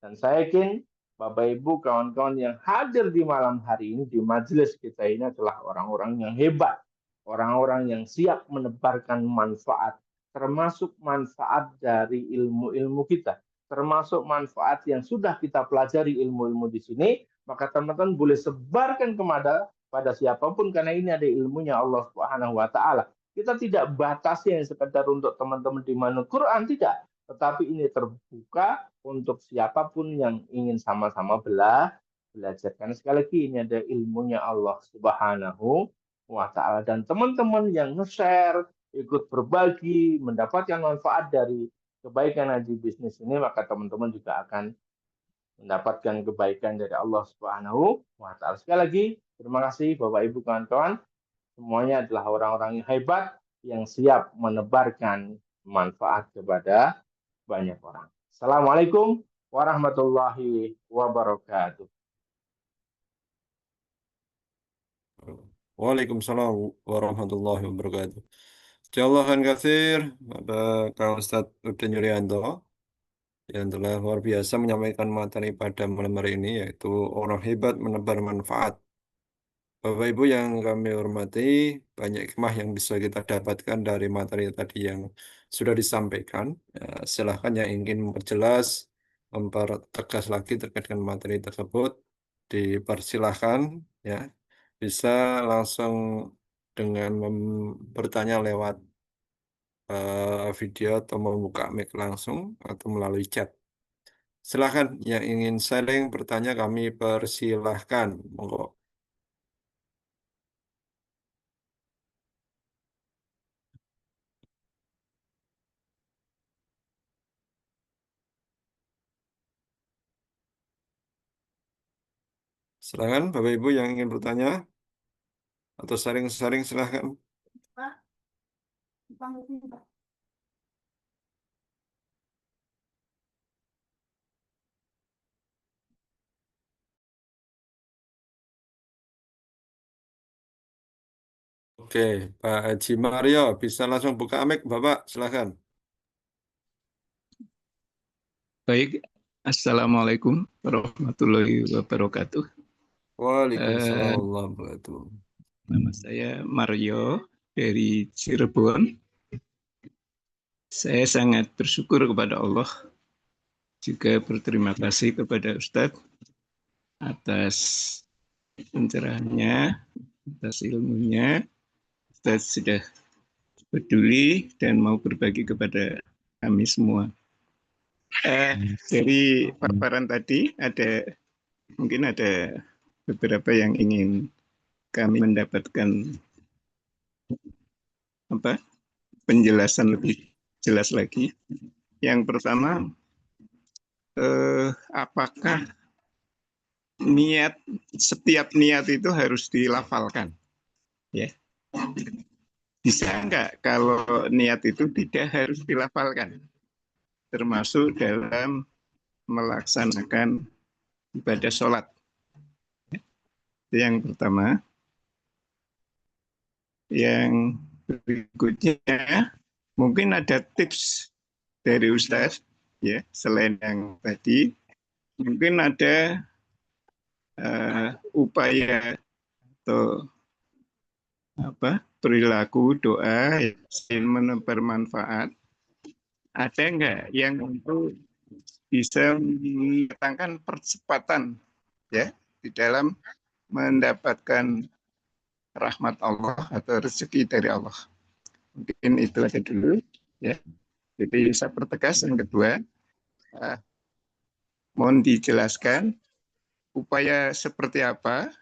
Dan saya yakin Bapak Ibu kawan-kawan yang hadir di malam hari ini di majelis kita ini adalah orang-orang yang hebat, orang-orang yang siap menebarkan manfaat, termasuk manfaat dari ilmu-ilmu kita, termasuk manfaat yang sudah kita pelajari ilmu-ilmu di sini, maka teman-teman boleh sebarkan pada siapapun karena ini ada ilmunya Allah Subhanahu wa taala. Kita tidak batasi yang sekedar untuk teman-teman di manut Quran, tidak. Tetapi ini terbuka untuk siapapun yang ingin sama-sama belajar. Karena sekali lagi ini ada ilmunya Allah Subhanahu wa ta'ala. Dan teman-teman yang nge-share, ikut berbagi, mendapatkan manfaat dari kebaikan ngaji bisnis ini, maka teman-teman juga akan mendapatkan kebaikan dari Allah Subhanahu wa taala. Sekali lagi, terima kasih Bapak Ibu kawan-kawan. Semuanya adalah orang-orang yang hebat yang siap menebarkan manfaat kepada banyak orang. Assalamualaikum warahmatullahi wabarakatuh. Waalaikumsalam warahmatullahi wabarakatuh. Insyaallah kan katsir ada Kang Ustadz Udin Yuryanto yang telah luar biasa menyampaikan materi pada malam hari ini, yaitu orang hebat menebar manfaat. Bapak Ibu yang kami hormati, banyak hikmah yang bisa kita dapatkan dari materi tadi yang sudah disampaikan. Ya, silahkan yang ingin memperjelas, mempertegas lagi terkait dengan materi tersebut, dipersilahkan, ya. Bisa langsung dengan bertanya lewat video atau membuka mic langsung atau melalui chat. Silahkan yang ingin sharing, bertanya, kami persilahkan. Monggo. Silahkan Bapak Ibu yang ingin bertanya atau sharing-sharing, silahkan. Oke, Pak Haji Mario, bisa langsung buka mic, Bapak, silahkan. Baik, Assalamualaikum warahmatullahi wabarakatuh. Waalaikumsalam Eh, warahmatullahi wabarakatuh. Nama saya Mario dari Cirebon. Saya sangat bersyukur kepada Allah, juga berterima kasih kepada Ustadz atas pencerahannya, atas ilmunya. Ustadz sudah peduli dan mau berbagi kepada kami semua. Dari paparan tadi mungkin ada beberapa yang ingin kami mendapatkan penjelasan lebih jelas lagi. Yang pertama, apakah setiap niat itu harus dilafalkan? Ya, bisa enggak kalau niat itu tidak harus dilafalkan, termasuk dalam melaksanakan ibadah sholat? Itu yang pertama. Yang berikutnya, mungkin ada tips dari Ustadz, ya, selain yang tadi, mungkin ada upaya atau perilaku doa yang bermanfaat. Ada enggak yang untuk bisa mendatangkan percepatan, ya, di dalam mendapatkan rahmat Allah atau rezeki dari Allah? Mungkin itu aja dulu, ya. Jadi saya pertegas. Yang kedua, mohon dijelaskan upaya seperti apa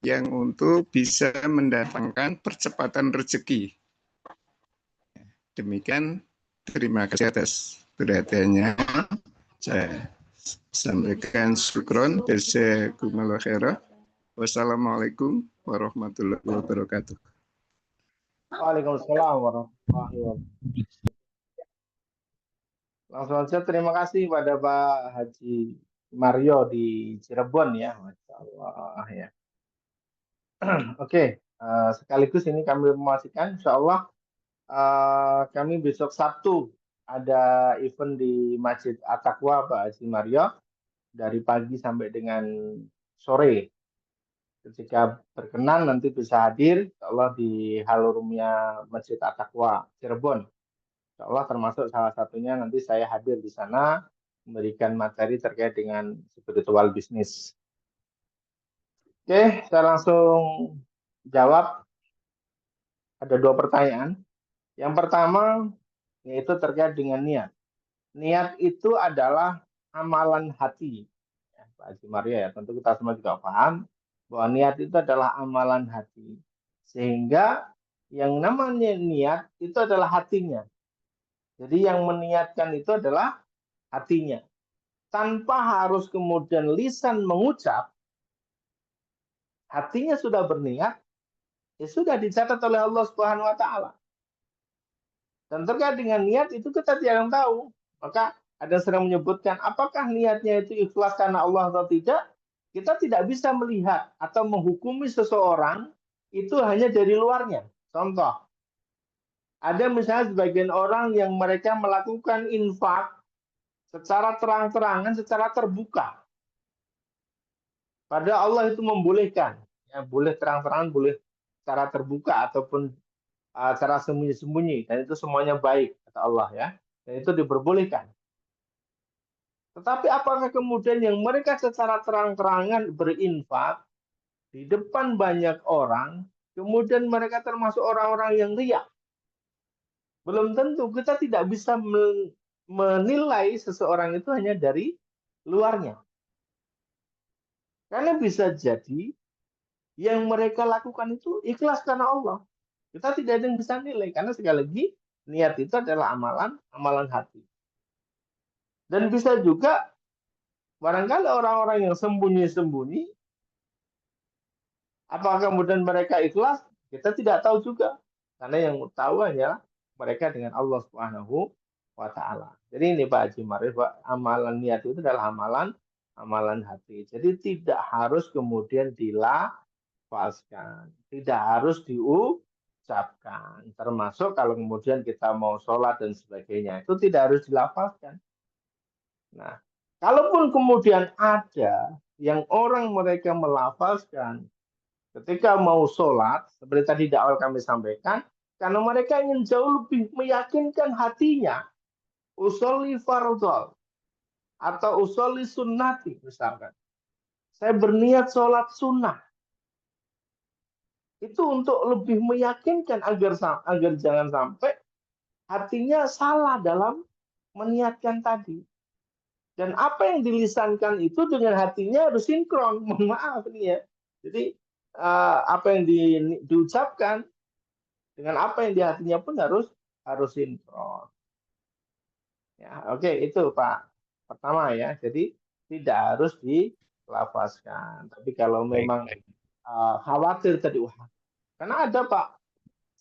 yang untuk bisa mendatangkan percepatan rezeki. Demikian, terima kasih atas perhatiannya. Saya sampaikan syukron, jazakumullah khairah. Wassalamualaikum warahmatullahi wabarakatuh. Waalaikumsalam warahmatullahi wabarakatuh. Langsung saja terima kasih pada Pak Haji Mario di Cirebon ya, Masya Allah ya. Oke, sekaligus ini kami memastikan Insya Allah kami besok Sabtu ada event di Masjid At-Taqwa Pak Haji Mario dari pagi sampai dengan sore. Jika berkenan nanti bisa hadir Insya Allah di Halurumnya Masjid At-Taqwa Cirebon. Insya Allah termasuk salah satunya nanti saya hadir di sana memberikan materi terkait dengan spiritual bisnis. Oke, saya langsung jawab. Ada dua pertanyaan. Yang pertama yaitu terkait dengan niat. Niat itu adalah amalan hati. Ya, Pak Haji Maria ya, tentu kita semua juga paham bahwa niat itu adalah amalan hati. Sehingga yang namanya niat itu adalah hatinya. Jadi yang meniatkan itu adalah hatinya. tanpa harus kemudian lisan mengucap, hatinya sudah berniat, ya sudah dicatat oleh Allah Subhanahu wa taala. Dan terkait dengan niat itu kita tidak tahu. Maka ada yang sering menyebutkan apakah niatnya itu ikhlas karena Allah atau tidak? Kita tidak bisa melihat atau menghukumi seseorang itu hanya dari luarnya. Contoh, ada misalnya sebagian orang yang mereka melakukan infak secara terang-terangan, secara terbuka. Padahal Allah itu membolehkan. Ya, boleh terang-terangan, boleh secara terbuka ataupun cara sembunyi-sembunyi, dan itu semuanya baik kata Allah ya, dan itu diperbolehkan. Tetapi apakah kemudian yang mereka secara terang-terangan berinfak di depan banyak orang, kemudian mereka termasuk orang-orang yang riya? Belum tentu. Kita tidak bisa menilai seseorang itu hanya dari luarnya, karena bisa jadi yang mereka lakukan itu ikhlas karena Allah. Kita tidak ada yang bisa nilai, karena sekali lagi niat itu adalah amalan hati. Dan bisa juga barangkali orang-orang yang sembunyi-sembunyi, apakah kemudian mereka ikhlas? Kita tidak tahu juga, karena yang tahu hanyalah mereka dengan Allah Subhanahu wa taala. Jadi ini Pak Haji Marif, amalan niat itu adalah amalan hati. Jadi tidak harus kemudian dilafalkan, tidak harus diucapkan. Termasuk kalau kemudian kita mau sholat dan sebagainya, itu tidak harus dilafalkan. Nah, kalaupun kemudian ada yang orang mereka melafalkan ketika mau sholat, seperti tadi di awal kami sampaikan, karena mereka ingin jauh lebih meyakinkan hatinya, usolli fardhol atau usolli sunnati misalkan. Saya berniat sholat sunnah. Itu untuk lebih meyakinkan agar jangan sampai hatinya salah dalam meniatkan tadi. Dan apa yang dilisankan itu dengan hatinya harus sinkron. Mohon maaf ini ya. Jadi apa yang diucapkan dengan apa yang di hatinya pun harus sinkron. Ya, oke, itu Pak. Pertama ya. Jadi tidak harus dilafazkan. Tapi kalau memang khawatir tadi, wah, karena ada Pak,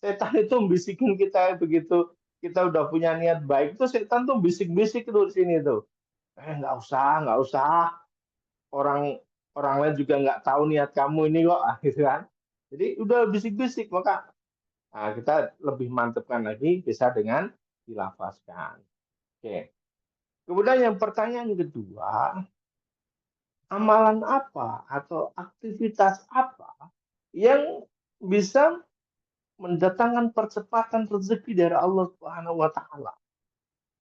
setan itu bisikin kita begitu kita udah punya niat baik, itu setan tuh bisik-bisik tuh di sini tuh. Nggak usah. Orang lain juga nggak tahu niat kamu ini kok, gitu kan. Jadi udah bisik-bisik, maka kita lebih mantepkan lagi bisa dengan dilafazkan. Oke. Kemudian yang pertanyaan kedua, amalan apa atau aktivitas apa yang bisa mendatangkan percepatan rezeki dari Allah Subhanahu wa taala?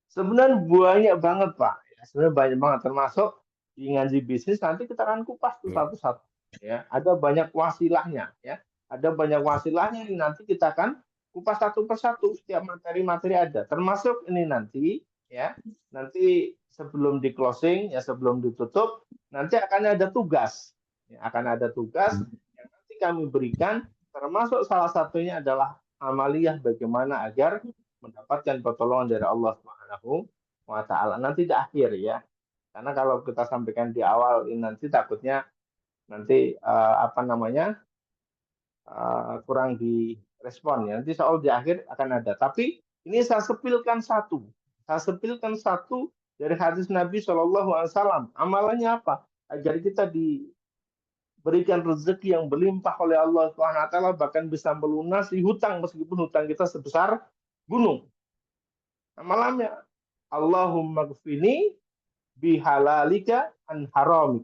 Sebenarnya banyak banget, Pak. Ya, sebenarnya banyak banget, termasuk di ngaji bisnis nanti kita akan kupas tuh satu-satu. Ya, ada banyak wasilahnya, ya. Ada banyak wasilahnya ini nanti kita akan kupas satu persatu, setiap materi-materi ada. Termasuk ini nanti, ya. Nanti sebelum di closing, ya sebelum ditutup, nanti akan ada tugas. Ya, akan ada tugas yang nanti kami berikan, termasuk salah satunya adalah amaliyah bagaimana agar mendapatkan pertolongan dari Allah Subhanahu wa taala nanti di akhir ya. Karena kalau kita sampaikan di awal ini nanti takutnya nanti kurang direspon ya. Nanti soal di akhir akan ada. Tapi ini saya sepilkan satu. Dari hadis Nabi Shallallahu Alaihi Wasallam. Amalannya apa? Agar kita diberikan rezeki yang berlimpah oleh Allah Subhanahu wa taala, bahkan bisa melunasi hutang meskipun hutang kita sebesar gunung. Malamnya Allahumma gfini bihalalika an haramik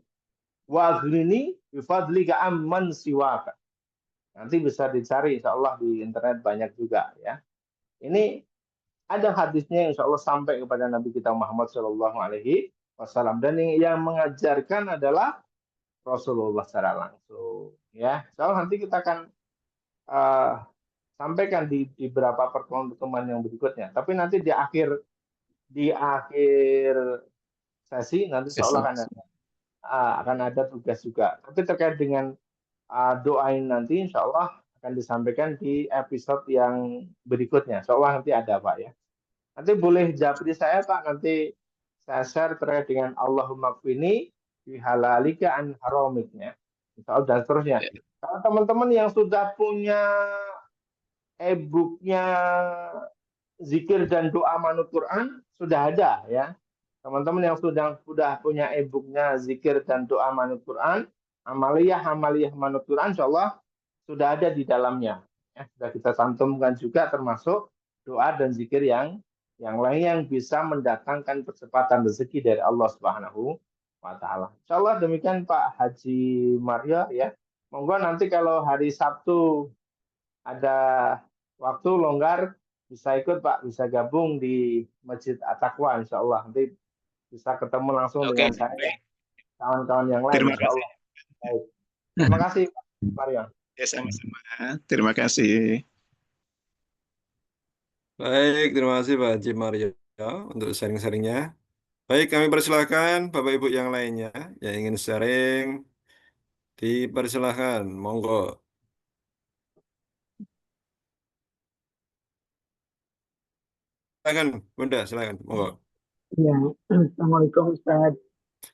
wa aghnini bifadlika amman siwaka. Nanti bisa dicari insyaallah di internet banyak juga ya. Ini ada hadisnya insya Allah sampai kepada Nabi kita Muhammad Shallallahu Alaihi Wasallam, dan yang mengajarkan adalah Rasulullah secara langsung ya. So nanti kita akan sampaikan di beberapa pertemuan yang berikutnya. Tapi nanti di akhir sesi nanti insya Allah akan ada tugas juga. Tapi terkait dengan doa ini nanti insya Allah akan disampaikan di episode yang berikutnya. Insya Allah nanti ada Pak ya. Nanti boleh japri saya Pak, nanti saya share terkait dengan Allahumma qini bihalalika an haramiknya. Dan seterusnya. Kalau teman-teman yang sudah punya e-booknya zikir dan doa manut Quran sudah ada ya. Teman-teman yang sudah punya e-booknya zikir dan doa manut Quran, amaliyah manut Quran, insya Allah sudah ada di dalamnya. Ya, sudah kita cantumkan juga termasuk doa dan zikir yang lain yang bisa mendatangkan percepatan rezeki dari Allah Subhanahu wa taala. Insya Allah demikian Pak Haji Maria ya. Monggo nanti kalau hari Sabtu ada waktu longgar bisa ikut Pak, bisa gabung di Masjid At-Taqwa insya Allah. Nanti bisa ketemu langsung Oke, dengan saya, kawan-kawan yang lain terima insya kasih. Allah. Baik. Terima kasih Pak Mario. Ya, sama-sama. Terima kasih. Baik, terima kasih Pak Haji Mario untuk sharing-sharingnya. Baik, kami persilahkan Bapak Ibu yang lainnya yang ingin sharing, dipersilahkan, monggo. Silakan, Bunda, silakan, monggo. Ya, Assalamualaikum Ustaz.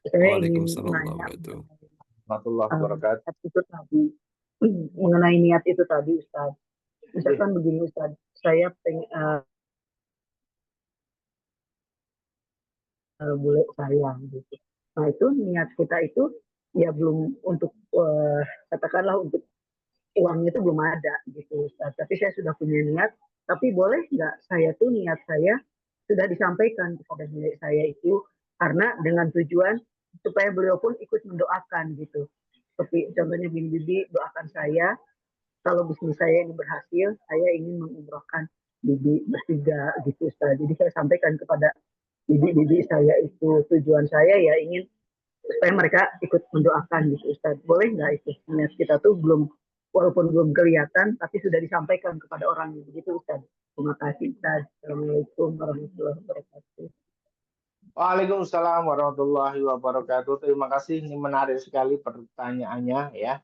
Saya ingin Waalaikumsalam nanya warahmatullahi Warahmatullahi wabarakatuh. niat itu tadi, mengenai niat itu tadi Ustaz. Misalkan begini Ustaz, saya pengen bule saya gitu. Nah itu niat kita itu ya belum untuk katakanlah untuk uangnya itu belum ada gitu Ustaz. Tapi saya sudah punya niat. Tapi boleh nggak saya tuh niat saya sudah disampaikan kepada bule saya itu karena dengan tujuan supaya beliau pun ikut mendoakan gitu. Seperti contohnya Bibi doakan saya kalau bisnis saya ini berhasil, saya ingin mengumrohkan Bibi bertiga gitu Ustaz. Jadi saya sampaikan kepada bibi saya itu tujuan saya ya ingin supaya mereka ikut mendoakan gitu Ustaz. Boleh nggak itu? Niat kita tuh belum walaupun belum kelihatan tapi sudah disampaikan kepada orang begitu Ustaz. Terima kasih Ustaz. Assalamualaikum warahmatullahi wabarakatuh. Waalaikumsalam warahmatullahi wabarakatuh. Terima kasih, ini menarik sekali pertanyaannya ya.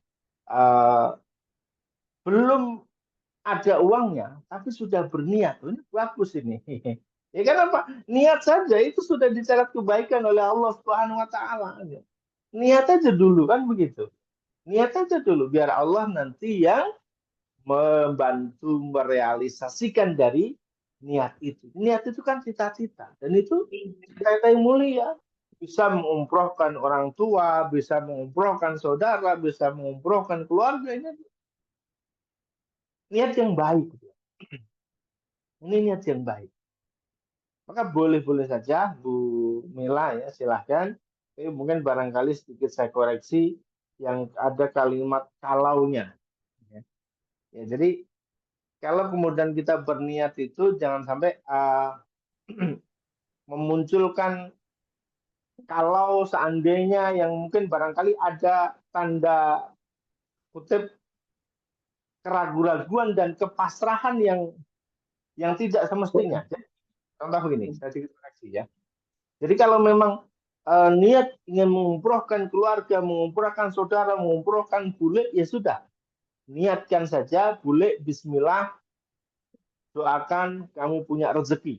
Belum ada uangnya, tapi sudah berniat. Ini bagus ini. Ya kan apa? Niat saja itu sudah dicatat kebaikan oleh Allah Subhanahu wa taala. Niat aja dulu kan begitu. Niat aja dulu biar Allah nanti yang membantu merealisasikan dari niat itu. Niat itu kan cita-cita dan itu cita-cita yang mulia. Bisa mengumrohkan orang tua, bisa mengumrohkan saudara, bisa mengumrohkan keluarga. Ini niat yang baik. Ini niat yang baik. Maka boleh-boleh saja Bu Mila ya silahkan. Tapi mungkin barangkali sedikit saya koreksi yang ada kalimat kalaunya. Ya, jadi kalau kemudian kita berniat itu jangan sampai memunculkan kalau seandainya yang mungkin barangkali ada tanda kutip keraguan-raguan dan kepasrahan yang tidak semestinya. Contoh begini, saya sedikit koreksi ya. Jadi kalau memang niat ingin mengumrohkan keluarga, mengumrohkan saudara, mengumrohkan bule, ya sudah. Niatkan saja, bule, bismillah, doakan kamu punya rezeki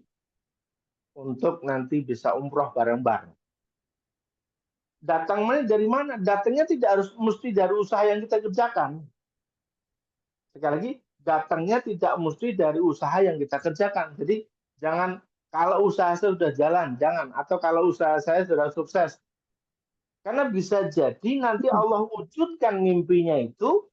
untuk nanti bisa umroh bareng-bareng. Datangnya dari mana? Datangnya tidak harus mesti dari usaha yang kita kerjakan. Sekali lagi, datangnya tidak mesti dari usaha yang kita kerjakan. Jadi jangan kalau usaha saya sudah jalan, jangan. Atau kalau usaha saya sudah sukses. Karena bisa jadi nanti Allah wujudkan mimpinya itu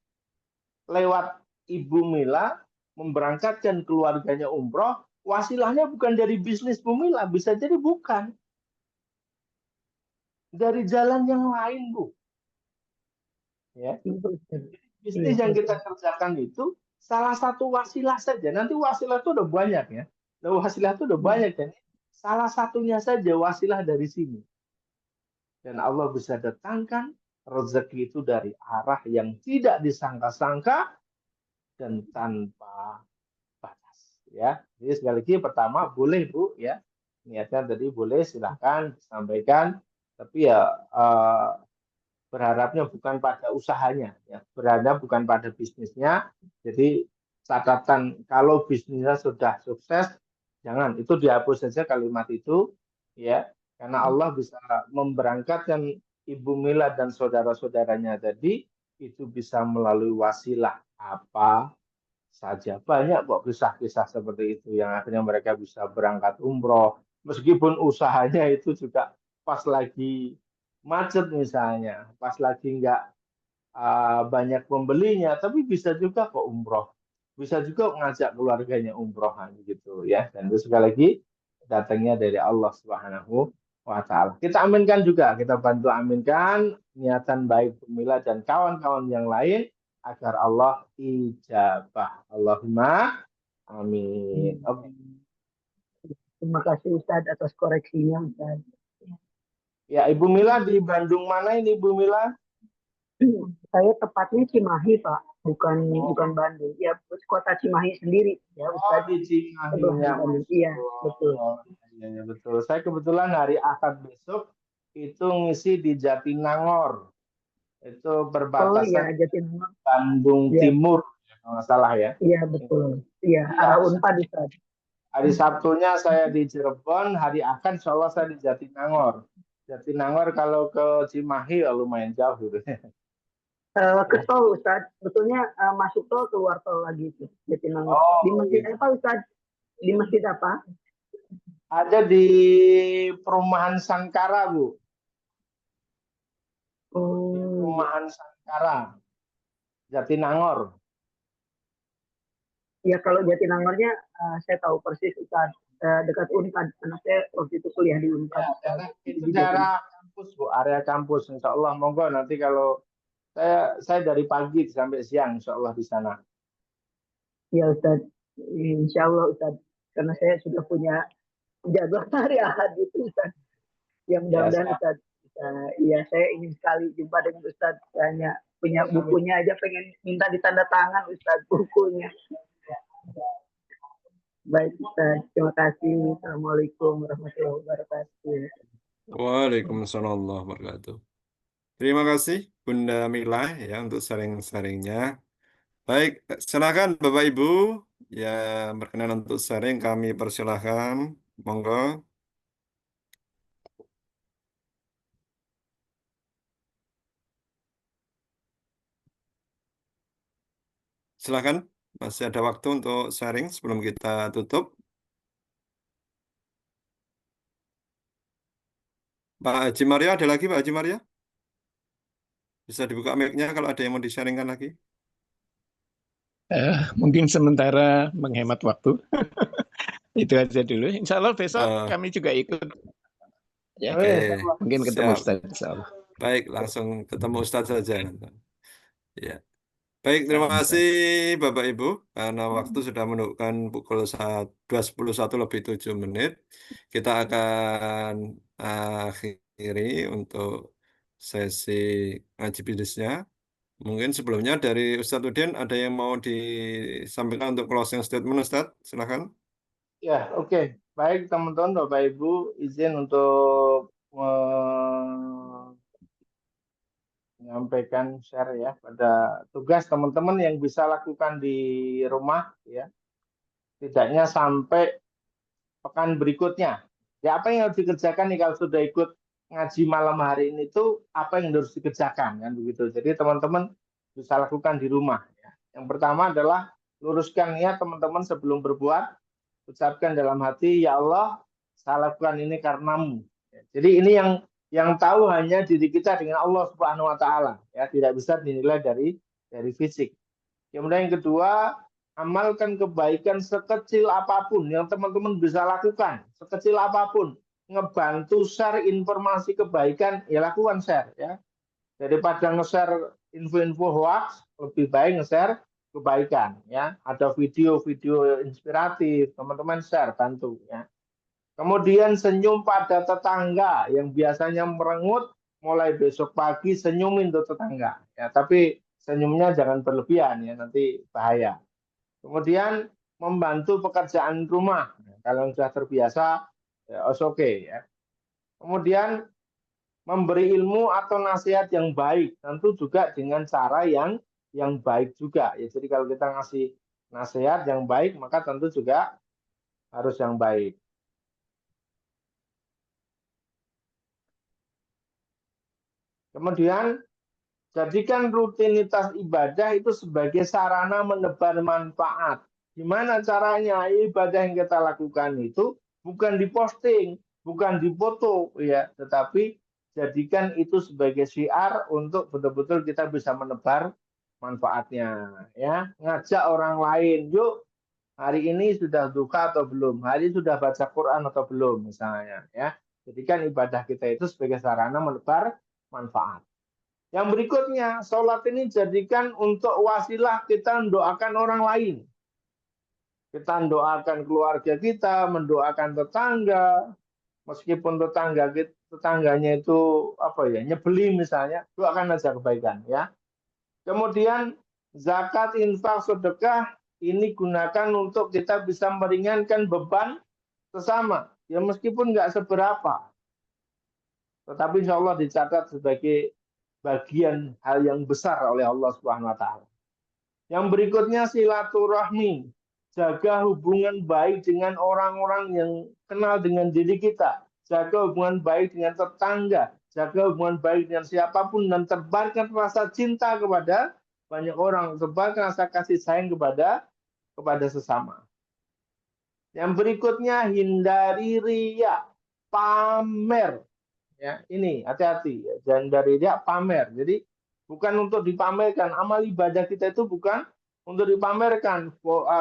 lewat Ibu Mila memberangkatkan keluarganya umroh. Wasilahnya bukan dari bisnis Bu Mila, bisa jadi bukan. Dari jalan yang lain, Bu. Ya. Bisnis yang kita kerjakan itu salah satu wasilah saja. Nanti wasilah itu udah banyak ya. Wasilah itu udah banyak kan. Salah satunya saja wasilah dari sini. Dan Allah bisa datangkan rezeki itu dari arah yang tidak disangka-sangka dan tanpa batas. Ya, jadi sekali lagi pertama boleh Bu ya. Niatnya tadi boleh silahkan sampaikan. Tapi ya berharapnya bukan pada usahanya, ya. Berharap bukan pada bisnisnya. Jadi catatan kalau bisnisnya sudah sukses, jangan itu dihapus saja kalimat itu, ya. Karena Allah bisa memberangkatkan Ibu Mila dan saudara-saudaranya tadi itu bisa melalui wasilah apa saja. Banyak kok kisah-kisah seperti itu yang akhirnya mereka bisa berangkat umroh. Meskipun usahanya itu juga pas lagi macet misalnya, pas lagi nggak banyak pembelinya, tapi bisa juga kok umroh. Bisa juga ngajak keluarganya umrohan gitu ya. Dan itu sekali lagi datangnya dari Allah Subhanahu wa Ta'ala. Kita aminkan juga, kita bantu aminkan niatan baik Mila dan kawan-kawan yang lain agar Allah ijabah. Allahumma amin. Oke. Terima kasih Ustadz atas koreksinya Ustadz. Ya, Ibu Mila di Bandung mana ini Ibu Mila? Saya tepatnya Cimahi Pak, bukan Bandung. Ya kota Cimahi sendiri ya Oh, Ustadz. di Sebelah Cimahinya. Bandung. Iya betul. Iya, betul. Saya kebetulan hari Ahad besok itu ngisi di Jatinangor. Itu Oh perbatasan iya Jatinangor. Bandung Iya. Timur, kalau nggak salah ya. Iya betul. Iya Iya, arah Unpad Ustadz. hari Sabtunya saya di Cirebon, hari Ahad insya Allah saya di Jatinangor. Jatinangor kalau ke Cimahi ya lumayan jauh gitu. Ke tol Ustadz, sebetulnya masuk tol keluar tol lagi itu Jatinangor. Oh, Di masjid gitu. apa Ustadz? Di masjid apa? Ada di perumahan Sangkara, Bu. Di Oh, perumahan Sangkara, Jatinangor. ya kalau Jatinangornya saya tahu persis Ustadz. Dekat Unpad, anak saya waktu itu kuliah di Unpad. Ya, itu daerah kampus, Bu, area kampus. Insya Allah, monggo nanti kalau saya dari pagi sampai siang, insya Allah di sana. Ya Ustadz, insya Allah Ustadz, karena saya sudah punya jadwal hari Ahad itu Ustadz. Ya mudah-mudahan Ustadz, ya saya ingin sekali jumpa dengan Ustadz. Hanya punya bukunya aja pengen minta ditanda tangan Ustadz bukunya. Baik Ustaz, terima kasih. Assalamualaikum warahmatullahi wabarakatuh. Waalaikumsalam warahmatullahi wabarakatuh. Terima kasih Bunda Mila ya untuk sharing-sharingnya. Baik, silakan Bapak Ibu yang berkenan untuk sharing kami persilahkan. Monggo. Silakan, masih ada waktu untuk sharing sebelum kita tutup. Pak Haji Maria, ada lagi Pak Haji Maria? Bisa dibuka mic-nya kalau ada yang mau di-sharingkan lagi. Mungkin sementara menghemat waktu. Itu aja dulu. Insya Allah besok kami juga ikut. Ya, Oke, mungkin ketemu siap. Ustaz. Insya Allah. Baik, langsung ketemu Ustadz saja. Ya. Baik, terima kasih Bapak Ibu. Karena waktu sudah menunjukkan pukul 21 lebih 7 menit. Kita akan akhiri untuk sesi ngaji bidisnya. Mungkin sebelumnya dari Ustadz Udin ada yang mau disampaikan untuk closing statement, Ustadz? Silakan. Ya, oke. Baik teman-teman, Bapak Ibu, izin untuk menyampaikan share ya pada tugas teman-teman yang bisa lakukan di rumah ya. Tidaknya sampai pekan berikutnya. Ya, apa yang harus dikerjakan nih kalau sudah ikut ngaji malam hari ini itu apa yang harus dikerjakan kan begitu. Jadi teman-teman bisa lakukan di rumah ya. Yang pertama adalah luruskan niat teman-teman sebelum berbuat. Ucapkan dalam hati, ya Allah, saya lakukan ini karenamu. Jadi ini yang tahu hanya diri kita dengan Allah Subhanahu Wa Taala. Ya, tidak bisa dinilai dari fisik. Kemudian yang kedua, amalkan kebaikan sekecil apapun yang teman-teman bisa lakukan, sekecil apapun. Ngebantu share informasi kebaikan, ya lakukan share ya. Daripada nge-share info-info hoax, lebih baik nge-share kebaikan ya. Ada video-video inspiratif, teman-teman share, bantu ya. Kemudian senyum pada tetangga yang biasanya merengut, mulai besok pagi senyumin tuh tetangga ya. Tapi senyumnya jangan berlebihan ya, nanti bahaya. Kemudian membantu pekerjaan rumah. Kalau sudah terbiasa, ya oke ya. Kemudian memberi ilmu atau nasihat yang baik, tentu juga dengan cara yang baik juga. Ya, jadi kalau kita ngasih nasihat yang baik, maka tentu juga harus yang baik. Kemudian jadikan rutinitas ibadah itu sebagai sarana menebar manfaat. Gimana caranya? Ibadah yang kita lakukan itu bukan diposting, bukan dipoto, ya, tetapi jadikan itu sebagai syiar untuk betul-betul kita bisa menebar manfaatnya, ya. Ngajak orang lain, yuk hari ini sudah duha atau belum? Hari ini sudah baca Quran atau belum, misalnya, ya. Jadikan ibadah kita itu sebagai sarana menebar manfaat. Yang berikutnya, sholat ini jadikan untuk wasilah kita mendoakan orang lain. Kita mendoakan keluarga kita, mendoakan tetangga, meskipun tetangganya itu nyebelin misalnya, doakan aja kebaikan, ya. Kemudian zakat, infak, sedekah ini gunakan untuk kita bisa meringankan beban sesama, ya meskipun nggak seberapa, tetapi insya Allah dicatat sebagai bagian hal yang besar oleh Allah Subhanahu wa taala. Yang berikutnya silaturahmi. Jaga hubungan baik dengan orang-orang yang kenal dengan diri kita. Jaga hubungan baik dengan tetangga. Jaga hubungan baik dengan siapapun dan tebarkan rasa cinta kepada banyak orang. Tebarkan rasa kasih sayang kepada sesama. Yang berikutnya hindari riya, pamer. Ya, ini hati-hati, ya. Jangan dari dia pamer. Jadi bukan untuk dipamerkan. Amal ibadah kita itu bukan untuk dipamerkan.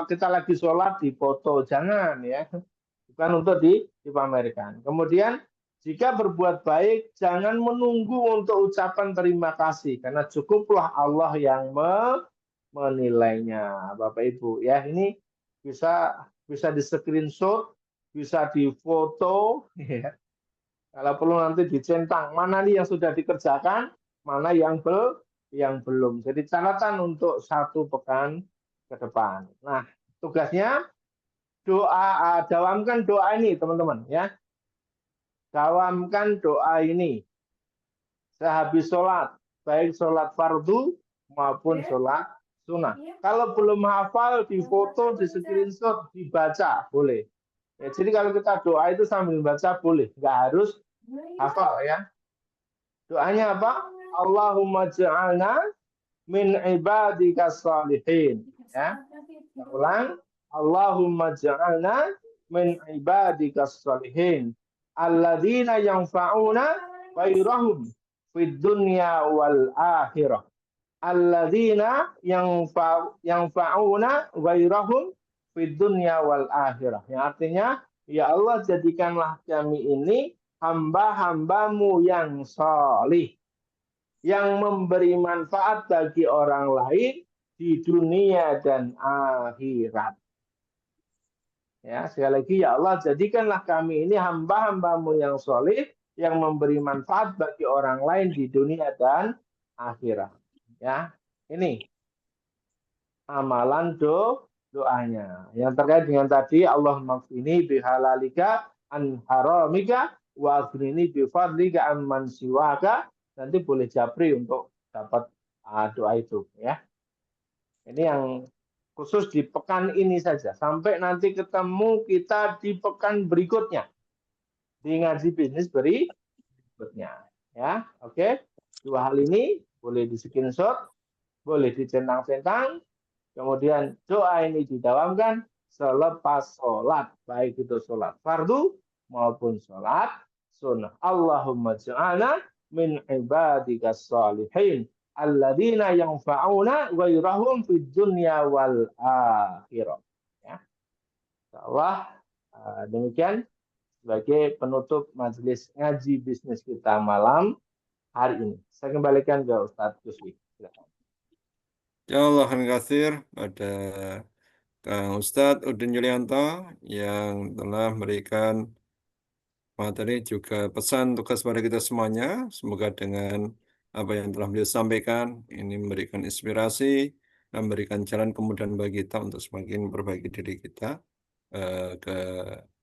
Kita lagi sholat di foto, jangan, ya. Bukan untuk dipamerkan. Kemudian jika berbuat baik, jangan menunggu untuk ucapan terima kasih, karena cukuplah Allah yang menilainya, Bapak Ibu. Ya, ini bisa di screenshot, bisa difoto, ya. Kalau perlu nanti dicentang mana nih yang sudah dikerjakan, mana yang belum. Jadi catatan untuk 1 pekan ke depan. Nah, tugasnya dawamkan doa ini, teman-teman, ya. Dawamkan doa ini sehabis sholat, baik sholat fardu maupun sholat sunnah. Kalau belum hafal, difoto, di screenshot, dibaca, boleh. Ya, jadi kalau kita doa itu sambil baca boleh, nggak harus hafal, ya. Doanya apa? Allahumma ja'alna min ibadika shalihin. Ya. Ulang. Allahumma ja'alna min ibadika shalihin. Alladzina yanfa'una ghairahum fid dunya wal akhirah. Alladzina yanfa'una ghairahum fid dunya wal akhirah. Yang artinya, ya Allah, jadikanlah kami ini hamba-hambamu yang salih, yang memberi manfaat bagi orang lain di dunia dan akhirat. Ya, sekali lagi, ya Allah, jadikanlah kami ini hamba-hambamu yang salih, yang memberi manfaat bagi orang lain di dunia dan akhirat. Ya, ini amalan doanya. Yang terkait dengan tadi, Allahumma qini bihalalika an haramika wa aghnini bifadlika amman siwaka, nanti boleh japri untuk dapat doa itu, ya. Ini yang khusus di pekan ini saja, sampai nanti ketemu kita di pekan berikutnya, di ngaji bisnis berikutnya, ya. Oke, 2 hal ini boleh di screenshot, boleh dicentang-centang. Kemudian doa ini didawamkan selepas sholat, baik itu sholat fardu maupun sholat sunnah. Allahumma ja'alna min ibadika shalihin alladzina yanfa'una ghairahum fid dunya wal akhirah. Ya. Insyaallah demikian sebagai penutup majelis ngaji bisnis kita malam hari ini. Saya kembalikan ke Ustadz Kuswi. Silakan. Ya Allah kasir pada Kang Ustadz Udin Yulianto yang telah memberikan materi juga pesan tugas pada kita semuanya. Semoga dengan apa yang telah beliau sampaikan ini memberikan inspirasi dan memberikan jalan kemudahan bagi kita untuk semakin memperbaiki diri kita ke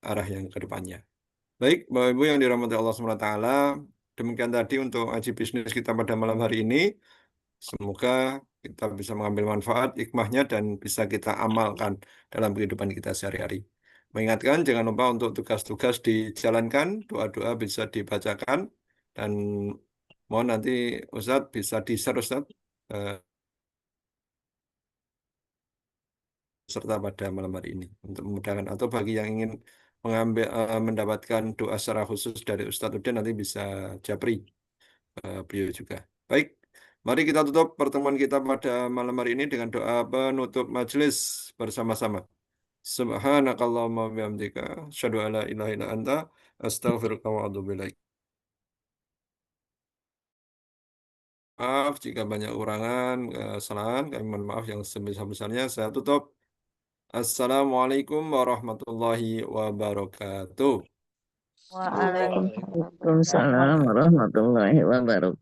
arah yang ke depannya. Baik, Bapak Ibu yang dirahmati Allah SWT, demikian tadi untuk ngaji bisnis kita pada malam hari ini. Semoga kita bisa mengambil manfaat hikmahnya dan bisa kita amalkan dalam kehidupan kita sehari-hari. Mengingatkan, jangan lupa untuk tugas-tugas dijalankan, doa-doa bisa dibacakan, dan Mohon nanti Ustadz bisa di-share Ustadz eh, serta pada malam hari ini untuk memudahkan atau bagi yang ingin mendapatkan doa secara khusus dari Ustadz Udin nanti bisa japri beliau juga. Baik, mari kita tutup pertemuan kita pada malam hari ini dengan doa penutup majelis bersama-sama. Subhanakallahumma wa bihamdika asyhadu an la ilaha illa anta astaghfiruka wa atubu ilaik. Maaf jika banyak kurangan, kesalahan, kami mohon maaf yang sebesar-besarnya. Saya tutup. Assalamualaikum warahmatullahi wabarakatuh. Waalaikumsalam Waalaikumsalam warahmatullahi wabarakatuh.